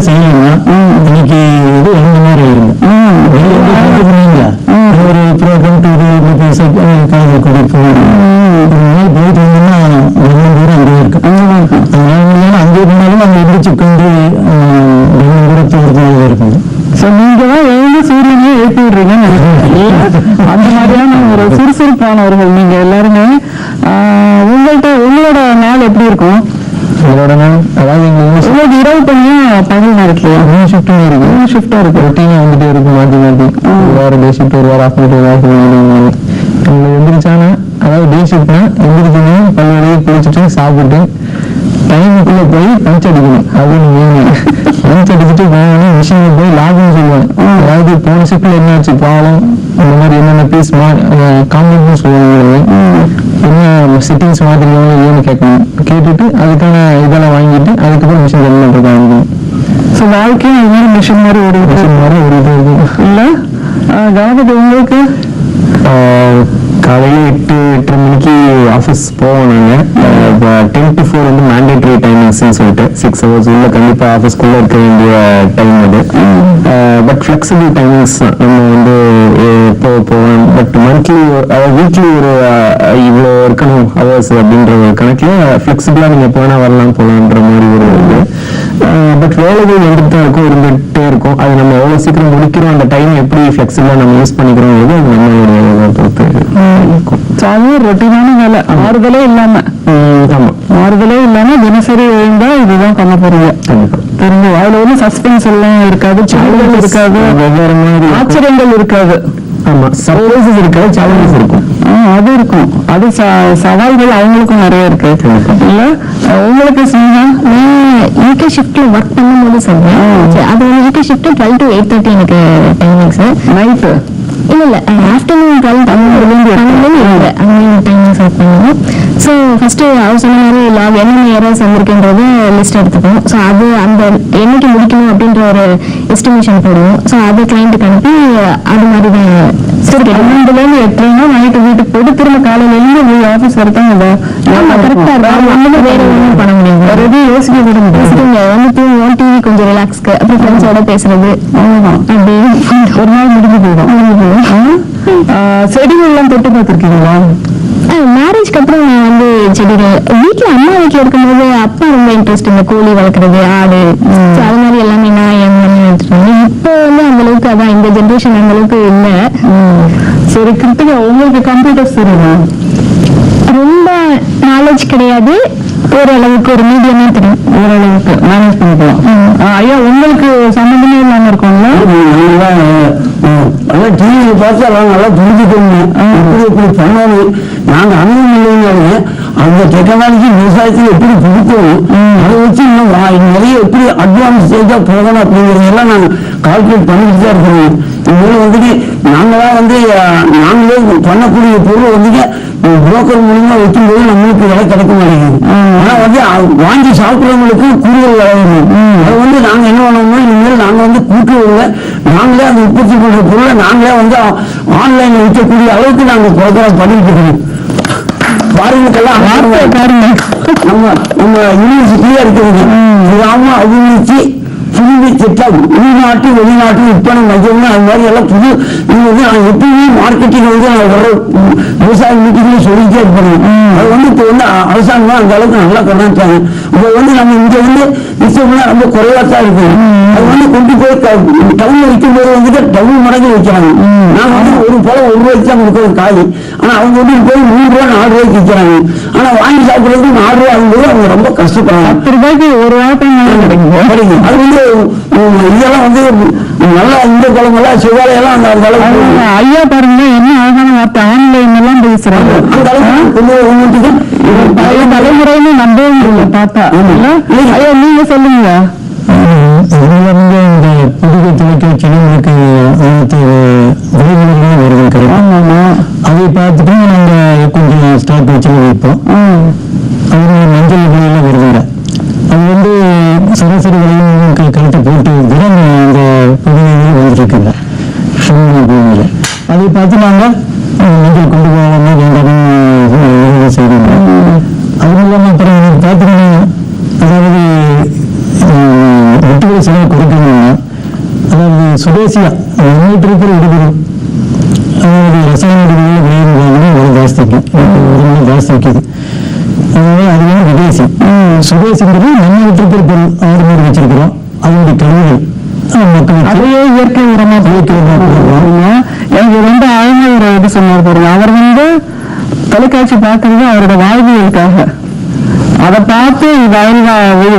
செய்யலாம் இன்னைக்கு இது எந்த மாதிரி ஒரு ப்ரோக்ராம் காலேஜ் கூட்டிட்டு போயிட்டு வந்தோம்னா தூரம் அங்கே இருக்கு. அங்கே போனாலும் அங்கே எந்திரிச்சு உட்காந்து தூரத்து இருக்கும். ஸோ நீங்க தான் எழுந்து சூரியனையே எழுப்பி விடுறீங்கன்னு நினைக்கிறேன். அந்த மாதிரியான ஒரு சுறுசுறுப்பானவர்கள் நீங்க எல்லாருமே. உங்களோட நாள் எப்படி இருக்கும்? உங்களோட நாள் அதாவது உங்களுக்கு இரவு பண்ணியா பகல் நேரத்துல 3 ஷிஃப்ட்டும் இருக்கு. 3 ஷிஃப்டா இருக்கு. ரொட்டீனா வந்துட்டே இருக்கும், மாற்றி மாற்றி. ஒரு வாரம் டே ஷிஃப்ட், ஒரு வாரம் ஆஃப் பண்ணிட்டு உங்களுக்கு எந்திரிச்சானா அதாவது டே ஷிஃப்ட்னா எந்திரிக்கணும், பல்வேறு குளிச்சுட்டு சாப்பிட்டு டைமுக்குள்ள போய் பஞ்ச் அடிக்கணும். அப்படின்னு வேணும். பஞ்ச் அடிச்சுட்டு போகணும், மிஷினுக்கு போய் லாகின்னு சொல்லுவாங்க. அதாவது போன ஷிஃப்ட்ல என்ன ஆச்சு ப்ராப்ளம், இந்த மாதிரி என்னென்ன பீஸ் காம்பவுண்ட்னு சொல்லுவாங்க, என்ன செட்டிங்ஸ் மாதிரி ஏன்னு கேட்கணும். கேட்டுட்டு அதுக்கான இதெல்லாம் வாங்கிட்டு அதுக்கப்புறம் மிஷின் ரன் பண்ணுறது வாங்கிக்கணும். ஸோ வாழ்க்கையும் இது மாதிரி மிஷின் மாதிரி ஓடிட்டு இருக்கு இல்லை? கணபதி உங்களுக்கு காலையில் 8-8:30 மணிக்கு ஆஃபீஸ் போவோம். நாங்கள் 10 to 4 வந்து மேண்டேட்டரி டைமிங்ஸ்ன்னு சொல்லிட்டு 6 hours உள்ள கண்டிப்பாக ஆஃபீஸ்க்குள்ளே இருக்க வேண்டிய டைம் அது. பட் ஃப்ளெக்சிபிள் டைமிங்ஸ் நம்ம வந்து போவோம். பட் மந்த்லி வீக்லி ஒரு இவ்வளோ இருக்கணும் ஹவர்ஸ் அப்படின்ற ஒரு கணக்கில் ஃப்ளெக்சிபிளாக நீங்கள் போனால் வரலாம் போகலான்ற மாதிரி ஒரு இது. பட் வேலைகள் வந்துட்டு தான் இருக்கும், இருந்துகிட்டே இருக்கும். அது நம்ம எவ்வளோ சீக்கிரம் முடிக்கிறோம், அந்த டைம் எப்படி ஃப்ளெக்சிபிளாக நம்ம யூஸ் பண்ணிக்கிறோம், அது நம்மளுடைய பொறுத்து இருக்கும். ரொட்டீனான வேலை, மாறுதலே இல்லாம. ஆமா, மாறுதலே இல்லாம தினசரி எழுந்தா இதுதான் பண்ண போறீங்க. தெரிஞ்சு அதுல வந்து சஸ்பென்ஸ் எல்லாம் இருக்காது, சேலஞ்சஸ் இருக்காது, வெவ்வேறு மாதிரி ஆச்சரியங்கள் இருக்காது. ஆமா, சர்ப்ரைசஸ் இருக்காது, சேலஞ்சஸ் இருக்கும். அது இருக்கும். அது சவால்கள் அவங்களுக்கும் நிறைய இருக்கு இல்ல? உங்களுக்கு ஈகே ஷிஃப்ட்ல ஒர்க் பண்ணும்போது சொல்றேன். அது ஈகே ஷிஃப்ட் 12 to 8:30 எனக்கு டைமிங்ஸ். நைட்டு இல்ல ஆஃப்டர்நூன் 12 டைமிங்ஸ் ஒர்க் பண்ணுவோம். ஸோ ஃபர்ஸ்ட் அவர் சொன்ன மாதிரி லாக் என்னென்ன ஏரியாஸ் வந்திருக்குன்றது லிஸ்ட் எடுத்துப்போம். ஸோ அது அந்த என்னைக்கு முடிக்கணும் அப்படின்ற ஒரு எஸ்டிமேஷன் போடுவோம். ஸோ அது கிளைண்ட்டுக்கு அனுப்பி அது மாதிரி தான் 12 to 8 நைட்டு வீட்டுக்கு போயிட்டு திரும்ப காலையில இருந்து ஆஃபீஸ் வரதான் கரெக்டா இருக்கும். வேற ஒன்றும் பண்ண முடியும், வேற எதுவும் யோசிக்க விட முடியாது. வந்து தூங்குவோம், டிவி கொஞ்சம் ரிலாக்ஸ்க்கு, அப்புறம் ஃப்ரெண்ட்ஸோட பேசுறது, அப்படி ஒரு நாள் முடிஞ்சு போயிடும். செடிகள் எல்லாம் தொட்டு பார்த்துருக்கீங்களா? மேரேஜ்க்கு அப்புறம் நான் வந்து செடிகள் வீட்டுல அம்மா வீட்டுல இருக்கும்போது அப்பா ரொம்ப இன்ட்ரெஸ்ட் இந்த கோழி வளர்க்குறது, ஆடு, அது மாதிரி எல்லாமே நான் என் மண்ணி எடுத்துட்டு. இப்போ வந்து அந்த அளவுக்கு அதான் இந்த ஜென்ரேஷன் அந்த அளவுக்கு இல்லை. சரி கிருத்திகா, உங்களுக்கு கம்ப்யூட்டர்ஸ் தெரியுமா? ரொம்ப நாலேஜ் கிடையாது, ஓரளவுக்கு ஒரு மீடியமா தெரியும். ஓரளவுக்கு மேனேஜ் பண்ணிக்கலாம். ஐயா உங்களுக்கு சம்பந்தமே இல்லாம இருக்கும்ல? அதான் டிவியை பார்த்து எல்லாம் நல்லா புரிஞ்சுக்கணும், எப்படி எப்படி பண்ணணும். நாங்க அனுபவம் இல்லைன்னாலே அந்த டெக்னாலஜி விவசாயத்தில் எப்படி புதுக்கணும், அதை வச்சு இன்னும் நிறைய எப்படி அட்வான்ஸ் ஸ்டேஜா போகணும் அப்படிங்கிறதெல்லாம் நாங்கள் கால்குலேட் பண்ணிட்டு தான் இருக்கிறோம். இதில் வந்துட்டு நாங்களாம் வந்து நாங்களே பண்ணக்கூடிய பொருள் வந்துட்டு புரோக்கர் மூலியமா வைக்கும்போது நம்மளுக்கு விலை கிடைக்க மாட்டேங்குது. ஆனா வந்து வாங்கி சாப்பிட்றவங்களுக்கு கூடுதல் விலை வேணும். அது வந்து நாங்க என்ன பண்ணோம்னா இனிமேல் நாங்க வந்து கூட்டுறவுல நாங்களே அந்த உற்பத்தி பண்ற பொருளை நாங்களே வந்து ஆன்லைன்ல விற்கக்கூடிய அளவுக்கு நாங்க ப்ரோக்ராம் பண்ணிட்டு இருக்கோம். பாருங்களுக்கெல்லாம் நம்ம நம்ம யூனிவர்சிட்டியா இருக்குது. கிராம அபிவிருத்தி திட்டம் உள்நாட்டு வெளிநாட்டு விற்பனை மையம் அது மாதிரி எல்லாம் புது இது வந்து நான் எப்பயுமே மார்க்கெட்டிங் வந்து நான் வர விவசாய மீட்டிங்ல சொல்லிட்டே இருப்பேன். அது வந்து இப்போ வந்து அரசாங்கம் அந்த அளவுக்கு நல்லா கொண்டாந்துட்டாங்க. இப்போ வந்து நம்ம இங்க வந்து விஷயம்னா ரொம்ப குறைவா தான் இருக்கு. அது வந்து கொண்டு போய் டவுன்ல விற்கும் போது வந்துட்டு டவுன் மடங்கு வைக்கிறாங்க. நான் வந்து ஒரு பழம் 1 ரூபாய்க்கு தான் கொடுக்குறது காய். ஆனா அவங்க கொண்டு போய் 3 ரூபா 4 ரூபாய்க்கு விற்கிறாங்க. ஆனா வாங்கி சாப்பிடுறதுக்கு 4 ரூபாய் ஆகும்போது அவங்க ரொம்ப கஷ்டப்படுறாங்க. 10 ரூபாய்க்கு ஒரு வாய்ப்பு கிடைக்கும். அது வந்து இதெல்லாம் வந்து நல்லா இந்த குழம்பெல்லாம் சிவாலையெல்லாம் அந்த அளவுக்கு ஐயா பாருங்க என்ன அழகான வார்த்தை ஆன்லைன் எல்லாம் பேசுறாங்க. அந்த அளவுக்கு பழைய தலைமுறைன்னு நம்பவே முடியல பார்த்தா. ஐயா நீங்க சொல்லுங்க. இந்த புதுகை தொலைக்காட்சியில எனக்கு அனைத்து விளைவுகளும் வருது கிடைக்கும். அதை பார்த்துட்டு நாங்க கொஞ்சம் ஸ்டாக் வச்சு வைப்போம். அது மஞ்சள் விலையில வருதுங்க. அது வந்து சராசரி விலையும் கழுத்தை போட்டு தினம் இந்த புதுகையில வந்துருக்குங்க. பூமியில அதை பார்த்து நாங்க மஞ்சள் கொண்டு போகாம வேண்டாம் செய்வோங்க. அது இல்லாமல் அப்புறம் எனக்கு பார்த்தீங்கன்னா அதாவது வெட்டுகளை செலவு குறைக்கணும்னா அதாவது சுதேசியா முன்னேற்ற இருக்கிற இடுபொருள் அதாவது ரசாயன விளைவு ஒரு ஜாஸ்திக்கு உடம்பு ஜாஸ்தி வைக்குது. அதனால அது வந்து விதேசி. சுதேசிங்கிறது நம்ம விட்டிருக்கிற பொருள் 6 பேர் வச்சிருக்கிறோம். அதனுடைய கழிவுகள் மக்களுக்கு அதையே இயற்கை உரமா போடுவாங்க. எனக்கு ரொம்ப அழகா ஒரு இது சொன்னார் பாருங்க. அவர் வந்து தொலைக்காட்சி பார்க்கறது அவரோட வாழ்வியலுக்காக. அதை பார்த்து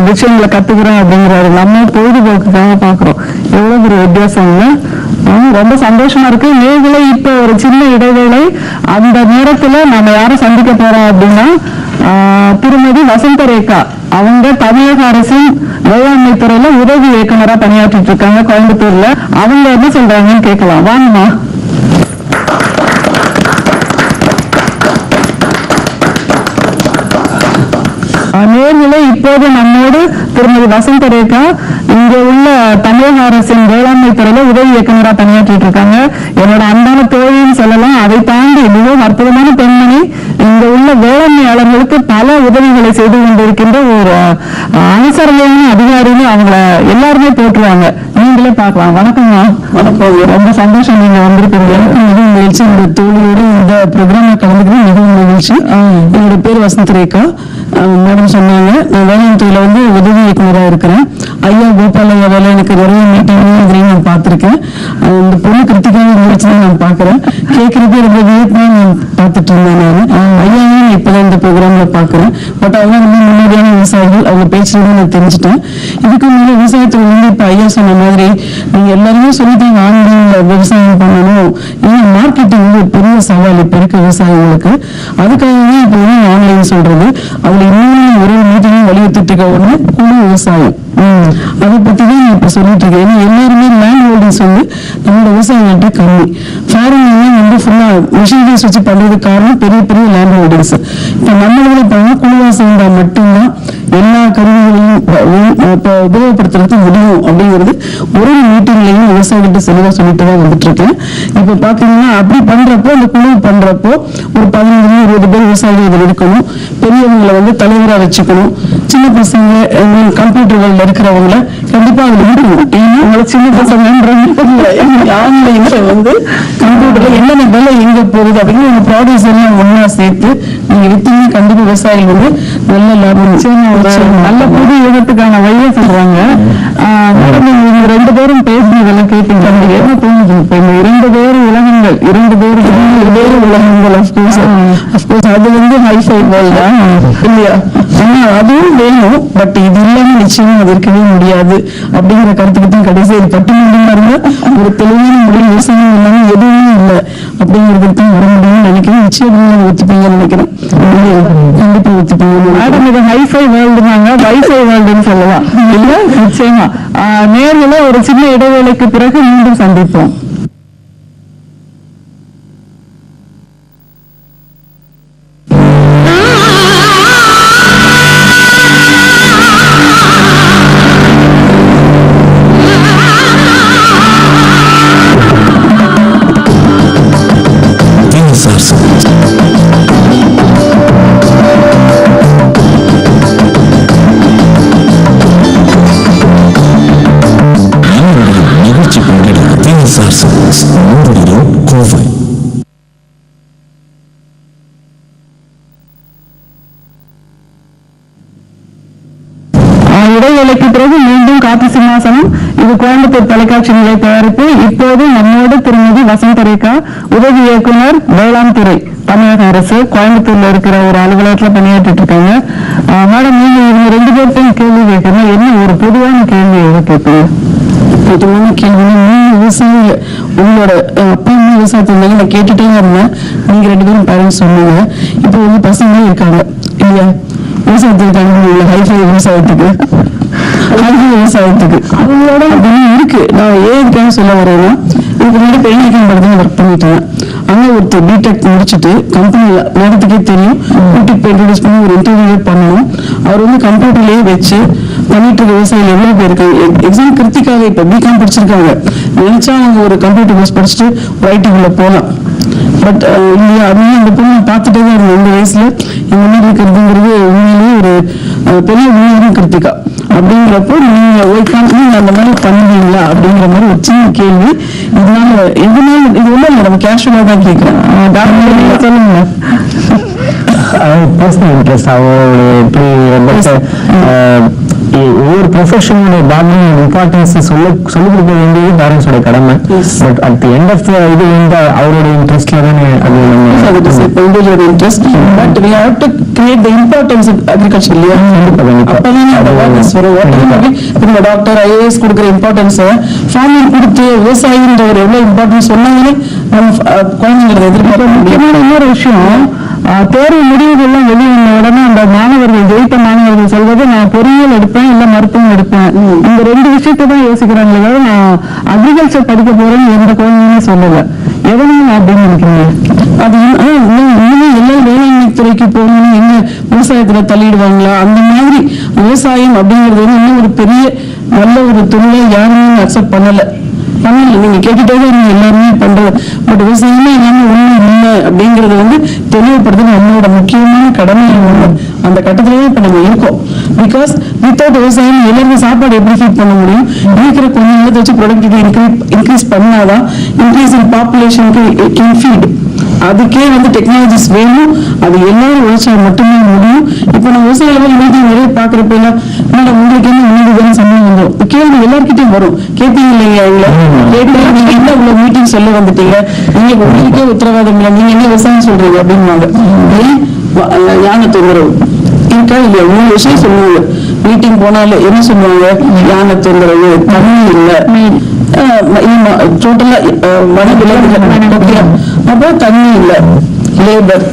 விஷயங்களை கத்துக்கிறோம் அப்படிங்கிறாரு. நம்ம பொழுதுபோக்குக்காக பாக்குறோம். எவ்வளவு ஒரு வித்தியாசம்ல. ரொம்ப சந்தோஷமா இருக்கு. நேர்களை இப்ப ஒரு சின்ன இடைவேளை. அந்த நேரத்துல நம்ம யாரும் சந்திக்க போறோம் அப்படின்னா திருமதி வசந்த ரேகா. அவங்க தமிழக அரசின் வேளாண்மை துறையில உதவி இயக்குநரா பணியாற்றிட்டு இருக்காங்க கோயம்புத்தூர்ல. அவங்க என்ன சொல்றாங்கன்னு கேட்கலாம். வாங்கம்மா. நேர்களை இப்போது நம்மோடு திருமதி வசந்த ரேகா இங்க உள்ள தமிழக அரசின் வேளாண்மை துறையில உதவி இயக்குநரா பணியாற்றிட்டு இருக்காங்க. என்னோட அன்பான தோழின்னு சொல்லலாம். அதை தாண்டி மிகவும் அற்புதமான பெண்மணி. இங்க உள்ள வேளாண்மையாளர்களுக்கு பல உதவிகளை செய்து கொண்டிருக்கின்ற ஒரு அனுசரணையான அதிகாரின்னு அவங்கள எல்லாருமே போட்டுருவாங்க. நீங்களே பார்க்கலாம். வணக்கம்மா. வணக்கம். ரொம்ப சந்தோஷம் நீங்க வந்திருக்கீங்க. மிகவும் மகிழ்ச்சி. இந்த தோழியோடு இந்த ப்ரோக்ராம்ல கலந்துக்கிறது மிகவும் மகிழ்ச்சி. என்னோட பேர் வசந்த ரேகா. மேடம் சொன்னாங்க நான் வேளாண் துறையில வந்து உதவி இயக்குநராக இருக்கிறேன். ஐயா கோபால் ஐயா வேலை எனக்கு நிறைய மீட்டிங் நான் பார்த்திருக்கேன். இந்த பொண்ணு கிருத்திகான முயற்சி நான் பாக்குறேன். கேட்கறதே ரொம்ப வியப்பா நான் பார்த்துட்டு இருந்தேன். நான் ஐயாவையும் இப்பதான் இந்த ப்ரோக்ராம்ல பாக்குறேன். பட் அவங்க ரொம்ப முன்னாடியான விவசாயிகள். அவங்க பேசுறதும் நான் தெரிஞ்சுட்டேன். இதுக்கு முன்னாடி விவசாயத்துல வந்து இப்ப ஐயா சொன்ன மாதிரி நீங்க எல்லாருமே சொல்லிட்டாங்க ஆன்லைன்ல விவசாயம் பண்ணணும். ஏன்னா மார்க்கெட்டிங் வந்து பெரிய சவால் இப்ப இருக்க விவசாயிகளுக்கு. அதுக்காகவே இப்ப வந்து ஆன்லைன் சொல்றது. அதுல இன்னும் ஒரு மீட்டிங் வலியுறுத்திட்டு இருக்க ஒண்ணு குழு விவசாயம். அதை பத்தி தான் நான் இப்ப சொல்லிட்டு இருக்கேன். ஏன்னா எல்லாருமே லேண்ட் ஹோல்டிங்ஸ் வந்து நம்மளோட விவசாயிகிட்ட கம்மி. ஃபார்மிங் வந்து ஃபுல்லா மிஷினரிஸ் வச்சு பண்றதுக்கு காரணம் பெரிய பெரிய லேண்ட் ஹோல்டிங்ஸ். இப்ப நம்மளோட பண்ணா குழுவாசம் இருந்தா மட்டும்தான் எல்லா கருவிகளையும் உபயோகப்படுத்துறது முடியும் அப்படிங்கிறது ஒரு மீட்டிங்லையும் விவசாயிகிட்ட செலவா சொல்லிட்டு தான் வந்துட்டு இருக்கேன். இப்ப பாத்தீங்கன்னா அப்படி பண்றப்போ அந்த குழு பண்றப்போ ஒரு 15-20 பேர் விவசாயிகள் இதில் இருக்கணும். பெரியவங்களை வந்து தலைவரா வச்சுக்கணும். சின்ன பசங்க கம்ப்யூட்டர்கள் இருக்கிறவங்கள கண்டிப்பா அதுல இருக்கணும். ஏன்னா உங்களை சின்ன பசங்க ஆன்லைன்ல வந்து கம்ப்யூட்டர்ல என்னென்ன வேலை எங்க போகுது அப்படின்னு உங்க ப்ராடக்ட்ஸ் எல்லாம் ஒன்னா சேர்த்து நீங்க வித்தீங்கன்னா கண்டிப்பா விவசாயிகள் வந்து நல்ல லாபம் நல்ல புது யுகத்துக்கான வழியை சொல்றாங்க. நீங்க 2 பேரும் பேசுனதெல்லாம் கேட்டீங்க. என்ன தோணுது இப்ப இந்த 2 பேரு உலகங்கள் 2 பேரு உலகங்கள் அப்கோர்ஸ் அது வந்து ஹைஃபை வேர்ல்டா இல்லையா? அதுவும் வேணும். பட் இது இல்லாம நிச்சயமா அது இருக்கவே முடியாது அப்படிங்கிற கருத்துக்கு தான் கடைசி பட்டிமன்றமா இருந்தா ஒரு தெளிவான முறையில் விவசாயம் இல்லாம எதுவுமே இல்லை அப்படிங்கிறதுக்கு தான் வர முடியும்னு நினைக்கிறேன். நிச்சயமா ஒத்துப்பீங்கன்னு நினைக்கிறேன். கண்டிப்பா ஒத்துப்பீங்க. மேடம் இது ஹைஃபை வேர்ல்டுனாங்க, வைஃபை வேர்ல்டுன்னு சொல்லலாம் இல்ல? நிச்சயமா. நேர்ல ஒரு சின்ன இடைவேளைக்கு பிறகு மீண்டும் சந்திப்போம். இடைவேளைக்கு பிறகு மீண்டும் காற்று சிம்மாசனம். இது கோயம்புத்தூர் தொலைக்காட்சி நிலை தயாரிப்பு. இப்போது நம்மோடு திருமதி வசந்தரேகா, உதவி இயக்குனர் வேளாண் துறை, தமிழக அரசு, கோயம்புத்தூர்ல இருக்கிற ஒரு அலுவலகத்துல பணியாற்றிட்டு இருக்காங்க. மேடம், நீங்க இவங்க 2 பேர்த்தையும் கேள்வி கேட்கணும். என்ன ஒரு பொதுவான கேள்வி எதை கேட்பீங்க? பொதுவான கேள்வி, நீங்க விவசாயிகள், உங்களோட அப்பா அம்மா விவசாயத்துல இருந்தாங்க, நான் கேட்டுட்டே இருந்தேன். நீங்க 2 பேரும் பேரண்ட்ஸ் சொன்னீங்க. இப்போ பசங்களே இருக்காங்க இல்லையா, விவசாயத்துக்கு ஹைஃபை விவசாயத்துக்கு அவங்களோட அப்படின்னு இருக்கு. நான் ஏதுக்காக சொல்ல வரேன்னா, இதுக்கு முன்னாடி பெண்ணிக்கம் படத்தில் ஒர்க் பண்ணிட்டேன். அங்கே ஒருத்தர் பிடெக் முடிச்சுட்டு கம்பெனியில் நேரத்துக்கே தெரியும், யூடியூப் இன்ட்ரடியூஸ் பண்ணி ஒரு இன்டர்வியூ பண்ணணும். அவர் கம்ப்யூட்டர்லேயே வச்சு பண்ணிட்டு இருக்க விவசாயிகள் எவ்வளோ பேர் இருக்காங்க. எக்ஸாம் கிருத்திக்காக இப்போ பிகாம் படிச்சிருக்காங்க, நினைச்சா அவங்க ஒரு கம்ப்யூட்டர் கோர்ஸ் படிச்சுட்டு ஐடிக்குள்ள போகலாம். பட் இல்லையா, அதுவும் அந்த பொண்ணு பார்த்துட்டே தான் இருந்தேன். இந்த வயசுல இந்த மாதிரி இருக்கிறதுங்கிறது உண்மையிலேயே ஒரு பெரிய உண்மையான கிருத்திகா. அப்படிங்கிறப்போ நீங்க அந்த மாதிரி பண்ணுவீங்களா அப்படிங்கிற மாதிரி ஒரு சின்ன கேள்வி. இதனால எதுனால இது ஒன்றும் இல்லை, நம்ம கேஷுவலா தான் கேட்கிறேன். சொல்லுங்க. பர்சனல் இன்ட்ரெஸ்ட் அவங்களோட எப்படி ஒவ்வொரு ப்ரொஃபஷனோட பேக்ரவுண்ட் இம்பார்ட்டன்ஸ் சொல்லிக் கொடுக்க வேண்டியது பேரண்ட்ஸோட கடமை. But at the end of இது அவரோட இன்ட்ரெஸ்ட்ல தானே அது interest. But we have to create the importance of agriculture இல்லையா? அப்பதான் டாக்டர் ஐஏஎஸ் கொடுக்குற இம்பார்ட்டன்ஸை ஃபார்மிங் கொடுத்து விவசாயின்றவர் எவ்வளவு இம்பார்ட்டன்ஸ் சொன்னாங்கன்னு நம்ம குழந்தைங்களை எதிர்பார்க்க முடியும். இன்னொரு விஷயம், தேர்வு முடிவுகள்லாம் வெளிவந்த உடனே அந்த மாணவர்கள், ஜெயித்த மாணவர்கள் சொல்வது, நான் பொறியியல் எடுப்பேன் இல்ல மருத்துவம் எடுப்பேன், இந்த 2 விஷயத்தை தான் யோசிக்கிறாங்களே தவிர நான் அக்ரிகல்ச்சர் படிக்க போறேன்னு எந்த குழந்தையுமே சொல்லல. எதனால அப்படின்னு நினைக்கிறீங்க? அது இன்னும் எல்லா வேளாண்மை துறைக்கு போகணும்னு எங்க விவசாயத்துல தள்ளிடுவாங்களா? அந்த மாதிரி விவசாயம் அப்படிங்கிறது இன்னும் ஒரு பெரிய நல்ல ஒரு தொழிலை யாருமே அக்செப்ட் பண்ணல. நீங்க கேட்டுட்டே நீங்க எல்லாருமே பண்றது. பட் விவசாயமே எல்லாமே உண்மை இல்லை அப்படிங்கறது தெளிவுபடுறது நம்மளோட முக்கியமான கடமை. அந்த கட்டத்திலேயே இப்ப நம்ம இருக்கோம். பிகாஸ் வித்தவுட் விவசாயம் எல்லாருக்கும் சாப்பாடு எப்படி ஃபீட் பண்ண முடியும்? இருக்கிற கொஞ்சம் இடத்தை வச்சு ப்ரொடக்டிவிட்டி இன்க்ரீஸ் பண்ணாதான் இன்க்ரீஸ் இன் பாப்புலேஷனுக்கு கேன் ஃபீட். அதுக்கே டெக்னாலஜிஸ் வேணும். அது எல்லாரும் உழைச்சா மட்டுமே முடியும். இப்ப நம்ம விவசாயிகள் மீட்டிங் நிறைய பாக்குறப்ப எல்லாம் மேடம் உங்களுக்கு என்ன உணவுதான் சம்பளம் வந்துடும் கேள்வி எல்லாருக்கிட்டையும் வரும். கேட்பீங்க இல்லைங்க, அவங்கள கேட்டு நீங்க என்ன உள்ள மீட்டிங் சொல்ல வந்துட்டீங்க, நீங்க உங்களுக்கே உத்தரவாதம் இல்லை, நீங்க என்ன விவசாயம் சொல்றீங்க அப்படின்வாங்க. யானை தொந்தரவு இருக்கா இல்லையா? 3 விஷயம் சொல்லுவாங்க. மீட்டிங் போனால என்ன சொல்லுவாங்க? யானை தொந்தரவு, தண்ணி இல்லை, டோட்டலா வனவிலங்குகள், அப்புறம் தண்ணி இல்ல, லேபர்,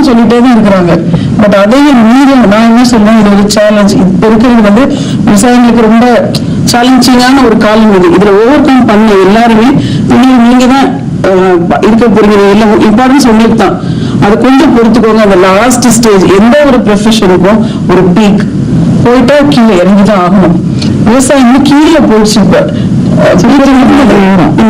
சொல்லிட்டே தான் இருக்கிறாங்க. பட் அதையும் மீறி நான் என்ன சொல்றேன், இது ஒரு சேலஞ்ச். இப்ப இருக்கிறது விவசாயிகளுக்கு ரொம்ப சேலஞ்சிங்கான ஒரு காலம் இது. இதுல ஓவர் கம் பண்ண எல்லாருமே நீங்க தான் இருக்க போறீங்க. எல்லாம் இம்பார்ட்டன்ஸ் உங்களுக்கு தான். அது கொஞ்சம் பொறுத்துக்கோங்க. அந்த லாஸ்ட் ஸ்டேஜ் எந்த ஒரு ப்ரொஃபஷனுக்கும் ஒரு பீக் போயிட்டா கீழே இறங்கிதான் ஆகணும். விவசாயம் கீழே போயிடுச்சு. இப்ப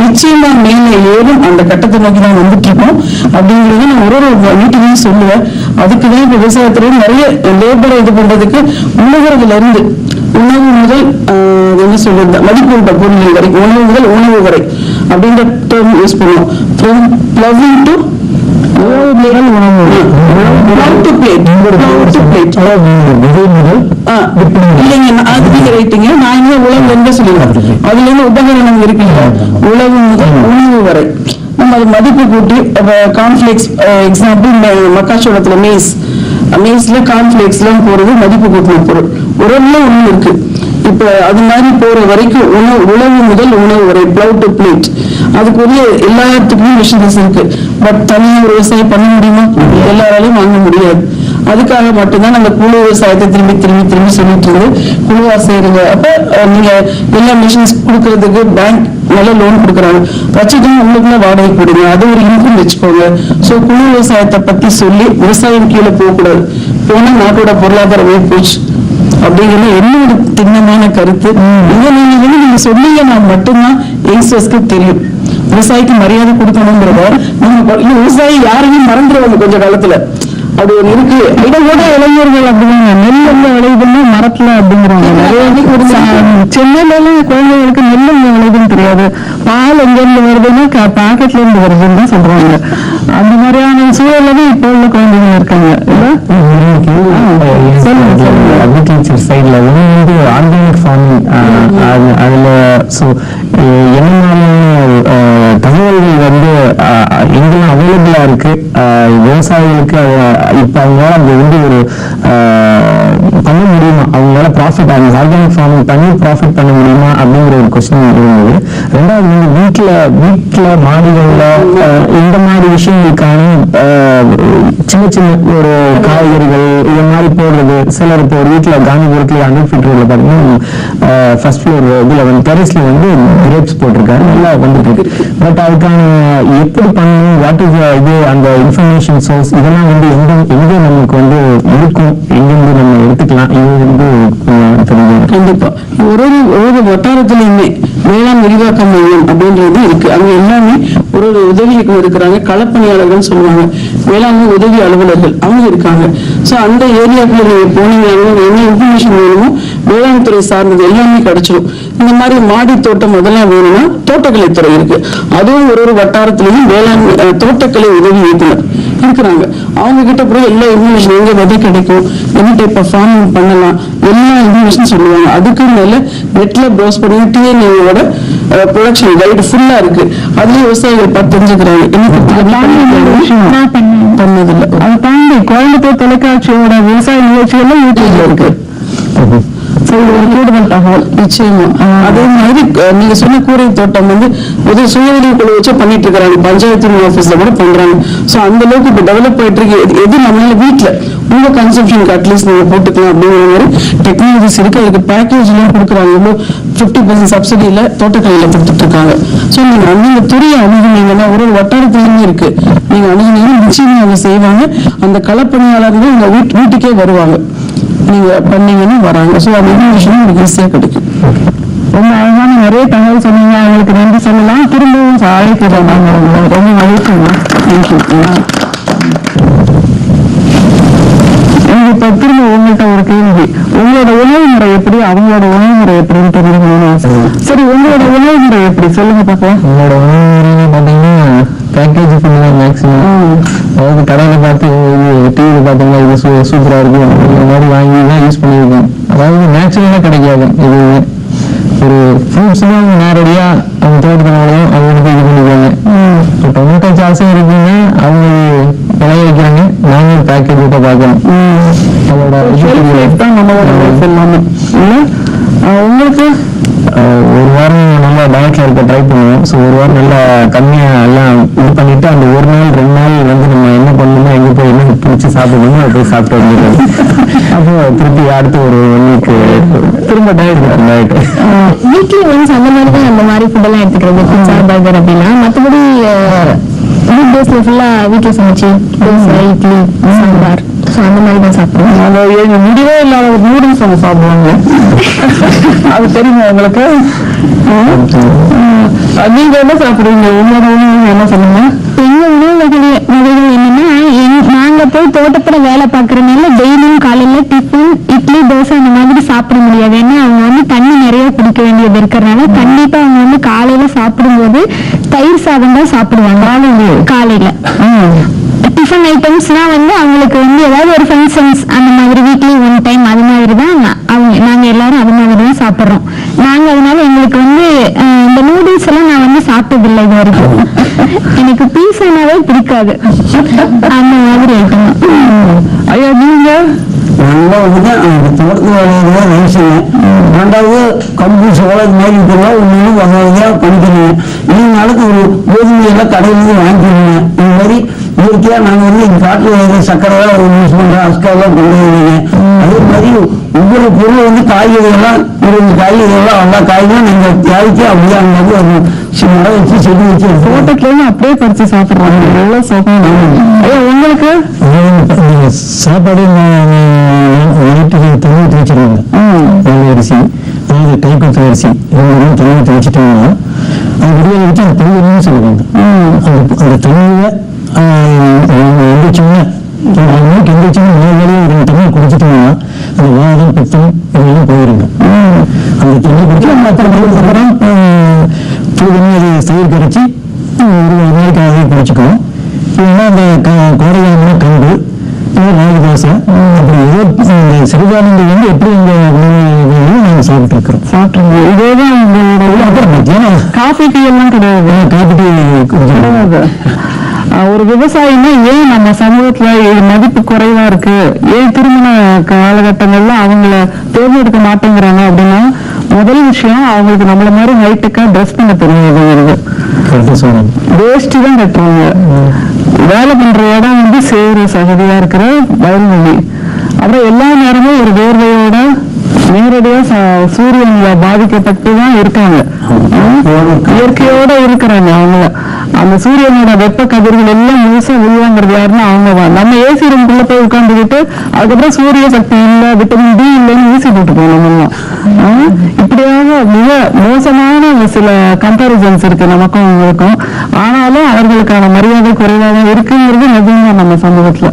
நிச்சயமா மேல ஏறும் அந்த கட்டத்தை நோக்கி தான் வந்துட்டு இருக்கோம் அப்படிங்கிறது நான் ஒரு மீட்டிங்கையும் சொல்லுவேன். அதுக்குதான் இப்ப விவசாயத்துல நிறைய லேபரை இது பண்றதுக்கு உணவுல இருந்து உணவு முதல் என்ன சொல்றது மதிப்புள்ள பொருள்கள் வரைக்கும், உணவு முதல் உணவு வரை அப்படின்ற டேர்ம் யூஸ் பண்ணுவோம். ஃப்ரம் பிளவிங் டு உபகரணம் இருக்கு. உழவு முதல் உணவு வரை நம்ம அது மதிப்பு கூட்டி கார்ன்ஃபிளேக்ஸ் எக்ஸாம்பிள் மக்காச்சோளத்துல மேஸ்ல கார்ன்ஃபிளேக்ஸ் எல்லாம் போறது மதிப்பு கூட்டின பொருள். உறவுல ஒண்ணு இருக்கு. இப்ப அது மாதிரி போற வரைக்கும் உணவு முதல் உணவு வரை பிளவு டு பிளேட் அதுக்குரிய எல்லாத்துக்குமே மிஷினரிஸ் இருக்கு. பட் தனியாக ஒரு விவசாயம் பண்ண முடியுமா? எல்லாராலையும் வாங்க முடியாது. அதுக்காக மட்டும்தான் நம்ம குழு விவசாயத்தை திரும்பி சொல்லிட்டு இருந்து குழுவா செய்யறீங்க. அப்ப நீங்க எல்லா மிஷின்ஸ் கொடுக்கறதுக்கு பேங்க் நல்ல லோன் கொடுக்குறாங்க. வச்சுட்டு உங்களுக்குள்ள வாடகை கொடுங்க, அது ஒரு இன்கம் வச்சுக்கோங்க. சோ குழு விவசாயத்தை பத்தி சொல்லி விவசாயம் கீழே போகக்கூடாது. போனா நாட்டோட பொருளாதாரமே போச்சு அப்படிங்கிறது என்னோட திண்ணமான கருத்து. நீங்க சொன்னீங்கன்னா மட்டும்தான் யங்ஸ்டர்ஸ்க்கு தெரியும் விவசாயிக்கு மரியாதை கொடுக்கணுங்கிறத. விவசாயி யாரையும் மறந்துடுவாங்க கொஞ்ச காலத்துல. அப்படி ஒரு இருக்கு. இதை கூட இளைஞர்கள் அப்படிங்க நெல் எங்க விளையுதுன்னா மரத்துல அப்படிங்கிறாங்க. நிறைய சென்னையில எல்லாம் குழந்தைகளுக்கு நெல் எங்க விளையுதுன்னு தெரியாது. பால் எங்க இருந்து வருதுன்னா பாக்கெட்ல இருந்து வருதுன்னு தான் சொல்றாங்க. அந்த மாதிரியான சூழல்ல தான் இப்போ உள்ள குழந்தைகள் இருக்காங்க. அக்ரிகல்ச்சர் சைட்ல வந்து ஆர்கானிக் ஃபார்மிங் அதுல என்ன மாதிரியான தகவல்கள் வந்து எங்கெல்லாம் அவைலபிளா இருக்கு விவசாயிகளுக்கு இப்ப அவங்களால அது வந்து ஒரு பண்ண முடியுமா, அவங்களால ப்ராஃபிட் அந்த ஆர்கானிக் ஃபார்மிங் பண்ணி ப்ராஃபிட் பண்ண முடியுமா அப்படிங்கிற ஒரு கொஸ்டின் இருந்தது. ரெண்டாவது வந்து வீட்டுல மாடிகள்ல இந்த மாதிரி விஷயங்களுக்கான சின்ன சின்ன ஒரு காய்கறிகள் இந்த மாதிரி போடுறது. சிலர் இப்போ ஒரு வீட்டுல காந்திபுரத்துல 100 feet ரோட்ல பாத்தீங்கன்னா ஃபர்ஸ்ட் ஃப்ளோர் இதுல வந்து டெரஸ்ல வந்து கிரேப்ஸ் போட்டிருக்காரு, நல்லா வந்துட்டு இருக்கு. பட் அதுக்கான எப்படி பண்ணணும், வாட் இஸ் இது அந்த இன்ஃபர்மேஷன் சோர்ஸ் இதெல்லாம் வந்து எங்க நமக்கு வந்து இருக்கும், எங்கிருந்து நம்ம எடுத்துக்கலாம், இது வந்து தெரியும். கண்டிப்பா ஒரு வட்டாரத்திலுமே வேளாண் விரிவாக்க மையம் அப்படின்றது இருக்கு. அங்க எல்லாமே ஒரு உதவிக்கு இருக்கிறாங்க. களப்பணியாளர்கள் சொல்லுவாங்க, வேளாண்மை உதவி அலுவலர்கள் அவங்க இருக்காங்க. சோ அந்த ஏரியாக்குள்ள நீங்க போனீங்கன்னா என்ன இன்ஃபர்மேஷன் வேணுமோ வேளாண் துறை சார்ந்தது எல்லாமே கிடைச்சிடும். இந்த மாதிரி மாடி தோட்டம் அதெல்லாம் வேணும்னா தோட்டக்கலைத்துறை இருக்கு. அதுவும் ஒரு வட்டாரத்திலையும் வேளாண் தோட்டக்கலை உதவி இயக்குனர் இருக்கிறாங்க. அவங்க கிட்ட போய் எல்லா இன்ஃபர்மேஷன் எங்க விதை கிடைக்கும், என்ன டைப் ஆஃப் ஃபார்மிங் பண்ணலாம், எல்லா இன்ஃபர்மேஷன் சொல்லுவாங்க. அதுக்கு மேல நெட்ல ப்ரௌஸ் பண்ணி டிஎன்ஏவோட ப்ரொடக்ஷன் கைடு ஃபுல்லா இருக்கு. அதுலயும் விவசாயிகள் பார்த்து தெரிஞ்சுக்கிறாங்க. பண்ணதில்லை. அதை தாண்டி கோயம்புத்தூர் தொலைக்காட்சியோட விவசாய நிகழ்ச்சிகள்லாம் யூடியூப்ல இருக்கு. கூடுதல் தகவல் நிச்சயமா. அதே மாதிரி நீங்க சொன்ன கூரை தோட்டம் வந்து சுய உதவி குழு வச்சு பண்ணிட்டு இருக்காங்க. பஞ்சாயத்து ஆபீஸ்ல கூட பண்றாங்க. சோ அந்த அளவுக்கு இப்ப டெவலப் ஆயிட்டு இருக்கு. எது நம்மளால வீட்டுல உங்க கன்சம்ஷனுக்கு அட்லீஸ்ட் நீங்க போட்டுக்கலாம் அப்படிங்கிற மாதிரி டெக்னாலஜிஸ் இருக்கு. அதுக்கு பேக்கேஜ் எல்லாம் கொடுக்குறாங்க. 50% சப்சிடியில தோட்டக்கலையில கொடுத்துட்டு இருக்காங்க. சோ நீங்க அந்த துறையை அணுகுனீங்கன்னா ஒரு வட்டாரத்திலுமே இருக்கு. நீங்க அணுகுனீங்கன்னா நிச்சயமா அவங்க செய்வாங்க. அந்த களப்பணியாளர்கள் உங்க வீட்டுக்கே வருவாங்க. நீங்க பண்ணீங்கன்னா வராங்க. ஸோ அது இன்ஃபர்மேஷன் உங்களுக்கு ஈஸியாக கிடைக்கும். ரொம்ப அழகான நிறைய தகவல் சொன்னீங்க. அவங்களுக்கு நன்றி சொல்லலாம். திரும்பவும் அழைக்கிறோம். ரொம்ப மகிழ்ச்சிங்க. தேங்க்யூ. இப்ப திரும்ப உங்கள்கிட்ட ஒரு கேள்வி. உங்களோட உணவு முறை எப்படி, அவங்களோட உணவு முறை எப்படின்னு தெரிஞ்சுக்கணும். சரி, உங்களோட உணவு முறை எப்படி சொல்லுங்க பார்க்கலாம். உங்களோட உணவு முறை பாத்தீங்கன்னா பேக்கேஜ் பண்ணுவேன் மேக்ஸிமம். அதாவது கடையில பார்த்து டிவி பார்த்தீங்கன்னா இது சூப்பரா இருக்கும் இந்த மாதிரி வாங்கி தான் யூஸ் பண்ணியிருக்கேன். அதாவது நேச்சுரலா கிடைக்காது. இது ஒரு ஃப்ரூட்ஸ்லாம் நேரடியா அவங்க தோட்டத்தினாலையும் அவங்களுக்கு இது பண்ணிக்குவாங்க. டொமேட்டோ சாஸும் இருக்குங்க, அவங்க விளைய வைக்கிறாங்க, நாங்கள் பேக்கேஜ் விட்ட பார்க்கணும். அதோட உங்களுக்கு ஒரு வாரம் நல்லா டயட்ல இருக்க ட்ரை பண்ணுவோம். ஸோ ஒரு வாரம் நல்லா கம்மியா எல்லாம் இது பண்ணிட்டு அந்த ஒரு நாள் 2 நாள் வந்து நம்ம என்ன பண்ணணுமோ எங்க போய் என்ன பிடிச்சி சாப்பிடணுமோ அதை போய் சாப்பிட்டு வந்துடுறது. அப்போ திருப்பி அடுத்து ஒரு 1 week திரும்ப டயட் வீக்லி ஒன்ஸ் அந்த மாதிரி தான் அந்த மாதிரி ஃபுட் எல்லாம் எடுத்துக்கிறது. பிட்சா பர்கர் அப்படின்னா மற்றபடி வீக் டேஸ்ல ஃபுல்லா வீட்டில் சமைச்சு தோசை இட்லி சாம்பார் ஸோ அந்த மாதிரி தான் சாப்பிடுவோம். எங்க முடிவே இல்லாத ஒரு நூடுல்ஸ் அவங்க சாப்பிடுவாங்க. அது தெரியுமா உங்களுக்கு? நீங்க என்ன சாப்பிடுவீங்க? உங்களோட உணவு என்ன சொல்லுங்க? எங்க உணவு வகைகள் என்னன்னா, நாங்க போய் தோட்டத்துல வேலை பாக்குறதுனால டெய்லியும் காலையில டிஃபன் இட்லி தோசை அந்த மாதிரி சாப்பிட முடியாது. ஏன்னா அவங்க வந்து தண்ணி நிறைய குடிக்க வேண்டியது இருக்கிறதுனால கண்டிப்பா அவங்க வந்து காலையில சாப்பிடும்போது தயிர் சாதம் தான் சாப்பிடுவாங்க. காலையில டிஃபன் ஐட்டம்ஸ்லாம் வந்து அவங்களுக்கு வந்து ஏதாவது ஒரு ஃபங்க்ஷன்ஸ் அந்த மாதிரி வீக்லி 1 டைம் அது மாதிரி தான் நாங்க எல்லாரும் அது மாதிரி தான் சாப்பிட்றோம். நாங்க அதனால எங்களுக்கு வந்து இந்த நூடுல்ஸ் எல்லாம் நான் வந்து சாப்பிட்டதில்லை இது வரைக்கும். எனக்கு பீஸானாவே பிடிக்காது. அந்த மாதிரி ஐட்டம். ஐயா நீங்க நல்லா வந்து தோட்டத்து வேலையை நினைச்சுங்க. ரெண்டாவது கம்பு சோளம் மாதிரி இருக்கிறதா ஒன்றும் வகையாக பண்ணிக்கணும். இந்த நாளுக்கு ஒரு கோதுமையெல்லாம் கடையிலேருந்து வாங்கிக்கணுங்க. இந்த மாதிரி இயற்கையா நாங்கள் வந்து எங்கள் காட்டில் சக்கரை யூஸ் பண்ணுறோம், அஸ்காரெல்லாம் கொண்டு வருவீங்க. அதே மாதிரி ஒவ்வொரு பொருள் வந்து காய்கறிகள்லாம் 20 காய்கறிகள்லாம் எல்லா காய்கறியும் நாங்கள் தேவைக்கு அப்படியே அங்கே ஒரு மரம் வச்சு செடி வச்சு தோட்டத்துலேருந்து அப்படியே பறிச்சு சாப்பிட்றாங்க. எவ்வளோ சாப்பிடணும். ஐயா உங்களுக்கு சாப்பாடு வீட்டுக்கு தண்ணி ஊற்றி வச்சிருவாங்க. அரிசி அதாவது கைக்குத்து அரிசி 2 தண்ணி ஊற்றி வச்சுட்டோம்னா அது விடிய வச்சு அந்த தண்ணி சொல்லுவாங்க. அந்த தண்ணியை வந்துச்சுன்னா எந்திரிச்சு வேலையே ஒரு தண்ணி குடிச்சிட்டோம்னா அந்த வாதம் பித்தம் இதெல்லாம் போயிருங்க. அந்த தண்ணி குடிச்சு அப்புறம் அது தயிர் கரைச்சி ஒரு நாளைக்கு அதை குடிச்சுக்கணும். இல்லைன்னா அந்த கோடையான கம்பு ராகி தோசை அப்படி ஏதோ இந்த சிறுதானியங்கள் வந்து எப்படி இந்த நாங்கள் சாப்பிட்டுருக்கிறோம். இதேதான் அப்புறம் காஃபி டீ எல்லாம் கிடையாது. காப்பி டீ கிடையாது. ஒரு விவசாயினா ஏன் நம்ம சமூகத்துல மதிப்பு குறைவா இருக்கு, ஏன் திருமண காலகட்டங்கள்ல அவங்கள தேர்ந்தெடுக்க மாட்டேங்கிறாங்க அப்படின்னா முதல் விஷயம் அவங்களுக்கு நம்மள மாதிரி ஹைடெக்கா ட்ரெஸ் பண்ண தெரியாது. வேஷ்டி தான் கட்டுறாங்க. வேலை பண்ற இடம் வந்து சேரு சகதியா இருக்கிற வயல்வெளி. அப்புறம் எல்லா நேரமும் ஒரு வேர்வையோட நேரடியா சூரியன்ல பாதிக்கப்பட்டு தான் இருக்காங்க. இயற்கையோட இருக்கிறாங்க. அவங்க அந்த சூரியனோட வெப்ப கதிர்கள் எல்லாம் முழுசா உருவாங்கிறது யாருன்னா அவங்கதான். நம்ம ஏசி ரூம்குள்ள போய் உட்கார்ந்துக்கிட்டு அதுக்கப்புறம் சூரிய சக்தி இல்ல, விட்டமின் டி இல்லைன்னு ஊசி போட்டுப்போம் நம்ம எல்லாம். இப்படியாக மிக மோசமான சில கம்பாரிசன்ஸ் இருக்கு நமக்கும் அவங்களுக்கும். ஆனாலும் அவர்களுக்கான மரியாதை குறைவாக இருக்குங்கிறது நிஜம்தான் நம்ம சமூகத்துல.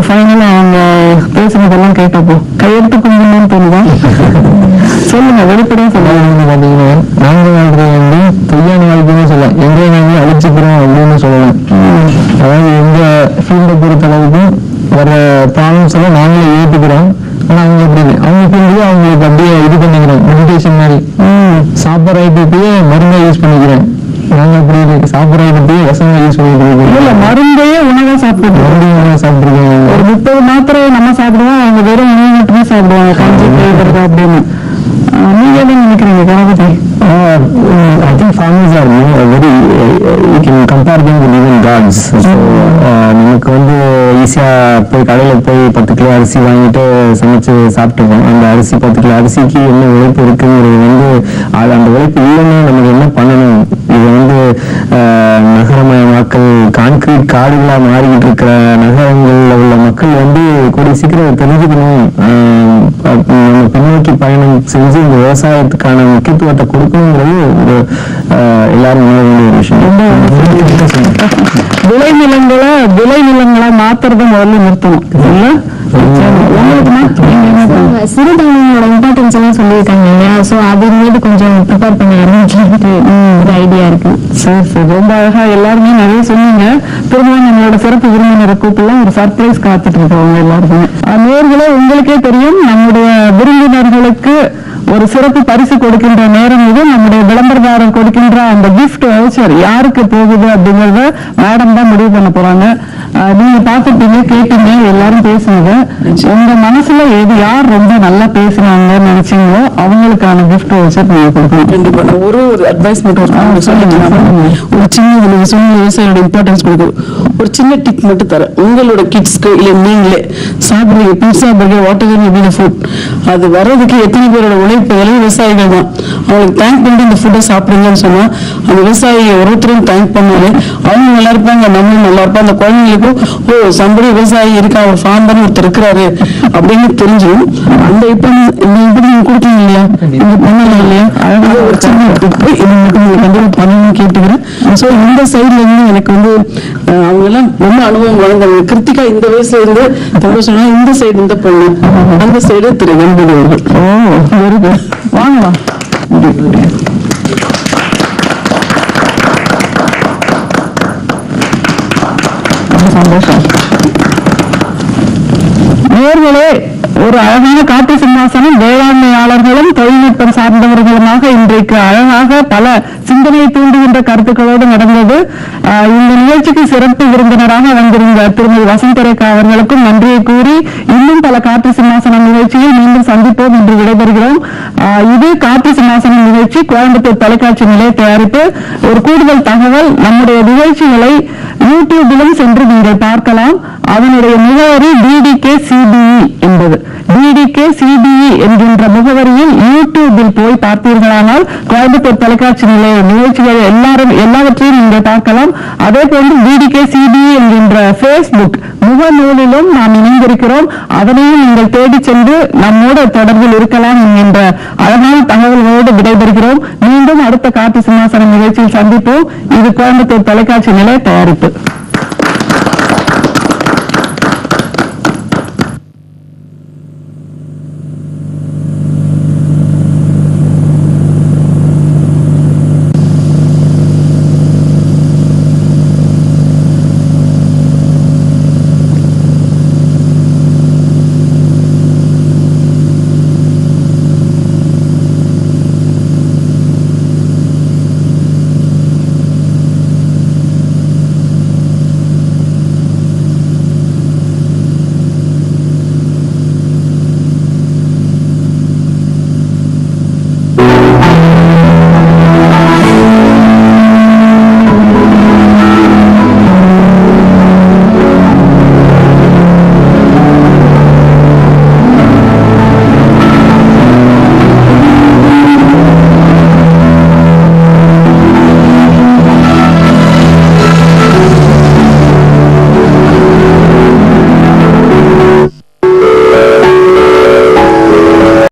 ஃபைனலா அவங்க பேசுனதெல்லாம் கேட்டப்போ கையெழுத்து கும்பிடணும்னு தோணுதா? சொல்லுங்க, வெளிப்படையா சொல்லுங்க. பாத்தீங்கன்னா நாங்க வாழ்றது வந்து பொய்யான வாழ்க்கைன்னு சொல்லலாம், எங்க நாங்க அழிச்சுக்கிறோம் அப்படின்னு சொல்லலாம். அதாவது எங்க ஃபீல்டை பொறுத்த அளவுக்கு வர ப்ராப்ளம்ஸ் எல்லாம் நாங்களே ஏற்றுக்கிறோம். ஆனா அவங்க எப்படி அவங்க ஃபீல்டு அவங்களுக்கு அப்படியே இது பண்ணிக்கிறோம், மெடிடேஷன் மாதிரி. சாப்பிட்ற ஐட்டத்தையே மருந்தா யூஸ் பண்ணிக்கிறேன். நாங்க அப்படி சாப்பிட்ற ஐட்டத்தையே விஷமா யூஸ் பண்ணிட்டு இருக்கோம். மருந்தையே உணவா சாப்பிட்டுருக்கோம். ஒரு 30 மாத்திரையை நம்ம சாப்பிடுவோம், அவங்க வெறும் உணவு மட்டுமே சாப்பிடுவாங்க, கஞ்சி செய்வது அப்படின்னு. நீங்க என்ன நினைக்கிறீங்க Ganapathi? I think farmers are very you can compare them with even gods. So நமக்கு வந்து ஈஸியா போய் கடையில போய் 10 கிலோ அரிசி வாங்கிட்டு சமைச்சு சாப்பிட்டுருக்கோம். அந்த அரிசி 10 கிலோ அரிசிக்கு என்ன உழைப்பு இருக்குங்கிறது வந்து அந்த உழைப்பு இல்லைன்னா நமக்கு என்ன பண்ணணும்? இது வந்து நகரமயமாக்கல் கான்கிரீட் காடுகளா மாறிக்கிட்டு இருக்கிற நகரங்கள்ல உள்ள மக்கள் வந்து கூடிய சீக்கிரம் தெரிஞ்சுக்கணும். நம்ம பின்னோக்கி பயணம் செஞ்சு இந்த விவசாயத்துக்கான முக்கியத்துவத்தை கொடுக்கணுங்கிறது ஒரு எல்லாரும் உணர வேண்டிய ஒரு விஷயம். விளைநிலங்களா மாத்துறத முதல்ல நிறுத்தணும் இல்ல? சிறுதானியங்களோட இம்பார்ட்டன்ஸ் எல்லாம் சொல்லியிருக்காங்க இல்லையா? சோ அது மீது கொஞ்சம் ப்ரிப்பேர் பண்ண ஆரம்பிச்சு ஒரு ஐடியா இருக்கு. சரி சரி, ரொம்ப அழகா எல்லாருமே நிறைய சொன்னீங்க. திரும்பவும் நம்மளோட சிறப்பு விருந்தினரை கூப்பிடலாம், ஒரு சர்ப்ரைஸ் காத்துட்டு இருக்கவங்க எல்லாருக்குமே. நேயர்களே, உங்களுக்கே தெரியும் நம்முடைய விருந்தினர்களுக்கு ஒரு சிறப்பு பரிசு கொடுக்கின்ற நேரம் இது. நம்முடைய விளம்பரதாரர் கொடுக்கின்ற அந்த கிஃப்ட் வவுச்சர் யாருக்கு போகுது அப்படிங்கறத மேடம் தான் முடிவு பண்ண போறாங்க. நீங்க பாத்துட்டீங்க, கேட்டீங்க, எல்லாரும் பேசுனது. உங்க மனசுல எது யார் ரொம்ப நல்லா பேசுனாங்கன்னு நினைச்சீங்களோ அவங்களுக்கான கிஃப்ட் வவுச்சர் நீங்க கொடுக்கணும். கண்டிப்பா நான் ஒரு அட்வைஸ் மட்டும் சொல்லிக்கலாம். ஒரு சின்ன நீங்க சொன்ன விவசாயியோட இம்பார்ட்டன்ஸ் கொடுக்கும் ஒரு சின்ன டிப் மட்டும் தரேன். உங்களோட கிட்ஸ்க்கு இல்ல நீங்களே சாப்பிடுறீங்க pizza burger what ever food, அது வர்றதுக்கு எத்தனை பேரோட உழைப்பு விவசாயிகள் தான். அவங்களுக்கு தேங்க் பண்ணிட்டு இந்த ஃபுட்டை சாப்பிடுங்கன்னு சொன்னா அந்த விவசாயியை ஒருத்தரும் தேங்க் பண்ணாலே அவங்க நல்லா இருப்பாங்க, நம்மளும் நல்லா இருப்போம். அந்த குழந்தைங்களுக்கும் ஓ சம்படி விவசாயி இருக்கா, ஒரு ஃபார்மர் ஒருத்தர் இருக்கிறாரு அப்படின்னு தெரிஞ்சிடும். அந்த இப்ப இப்படி நீங்க கொடுக்கீங்க இல்லையா, நீங்க பண்ணலாம் இல்லையா, அழகாக ஒரு சின்ன டிப்பு இது மட்டும் நீங்க கண்டிப்பா பண்ணணும்னு கேட்டுக்கிறேன். ஸோ இந்த சைட்ல இருந்து எனக்கு வந்து அவங்க எல்லாம் ரொம்ப அனுபவம் வளர்ந்தாங்க. கிருத்திகா இந்த வயசுல இருந்து சொன்னா இந்த சைடு இந்த பொண்ணு, அந்த சைடு திரு கணபதி அவர்கள். ஓ வெரி குட், வாங்கலாம். சந்தோஷம். நேயர்களே, ஒரு அழகான காட்டு சிம்மாசனம் வேளாண்மையாளர்களும் தொழில்நுட்பம் சார்ந்தவர்களுமாக இன்றைக்கு அழகாக பல சிந்தனையை தூண்டுகின்ற கருத்துக்களோடு நடந்தது. இந்த நிகழ்ச்சிக்கு சிறப்பு விருந்தினராக வந்திருந்த திருமதி வசந்தரேகா அவர்களுக்கும் நன்றியை கூறி இன்னும் பல காட்டு சிம்மாசனம் நிகழ்ச்சியில் மீண்டும் சந்திப்போம் என்று விடைபெறுகிறோம். இது காட்டு சிம்மாசனம் நிகழ்ச்சி கோயம்புத்தூர் தொலைக்காட்சி நிலைய தயாரிப்பு. ஒரு கூடுதல் தகவல், நம்முடைய நிகழ்ச்சிகளை யூடியூபிலும் சென்று நீங்கள் பார்க்கலாம். அதனுடைய முகவரி DDK-CBE என்பது. DDK-CBE என்கின்ற முகவரியில் யூடியூபில் போய் பார்த்தீர்களானால் கோயம்புத்தூர் தொலைக்காட்சி நிலைய நிகழ்ச்சிகள் எல்லாவற்றையும் நீங்கள் பார்க்கலாம். அதே போன்று DDK-CBE என்கின்ற Facebook முகநூலிலும் நாம் இணைந்திருக்கிறோம். அதனையும் நீங்கள் தேடி சென்று நம்மோடு தொடர்பில் இருக்கலாம் என்கின்ற அழகான தகவல்களோடு விடைபெறுகிறோம். மீண்டும் அடுத்த காட்டு சிம்மாசனம் நிகழ்ச்சியில் சந்திப்போம். இது கோயம்புத்தூர் தொலைக்காட்சி நிலைய தயாரிப்பு.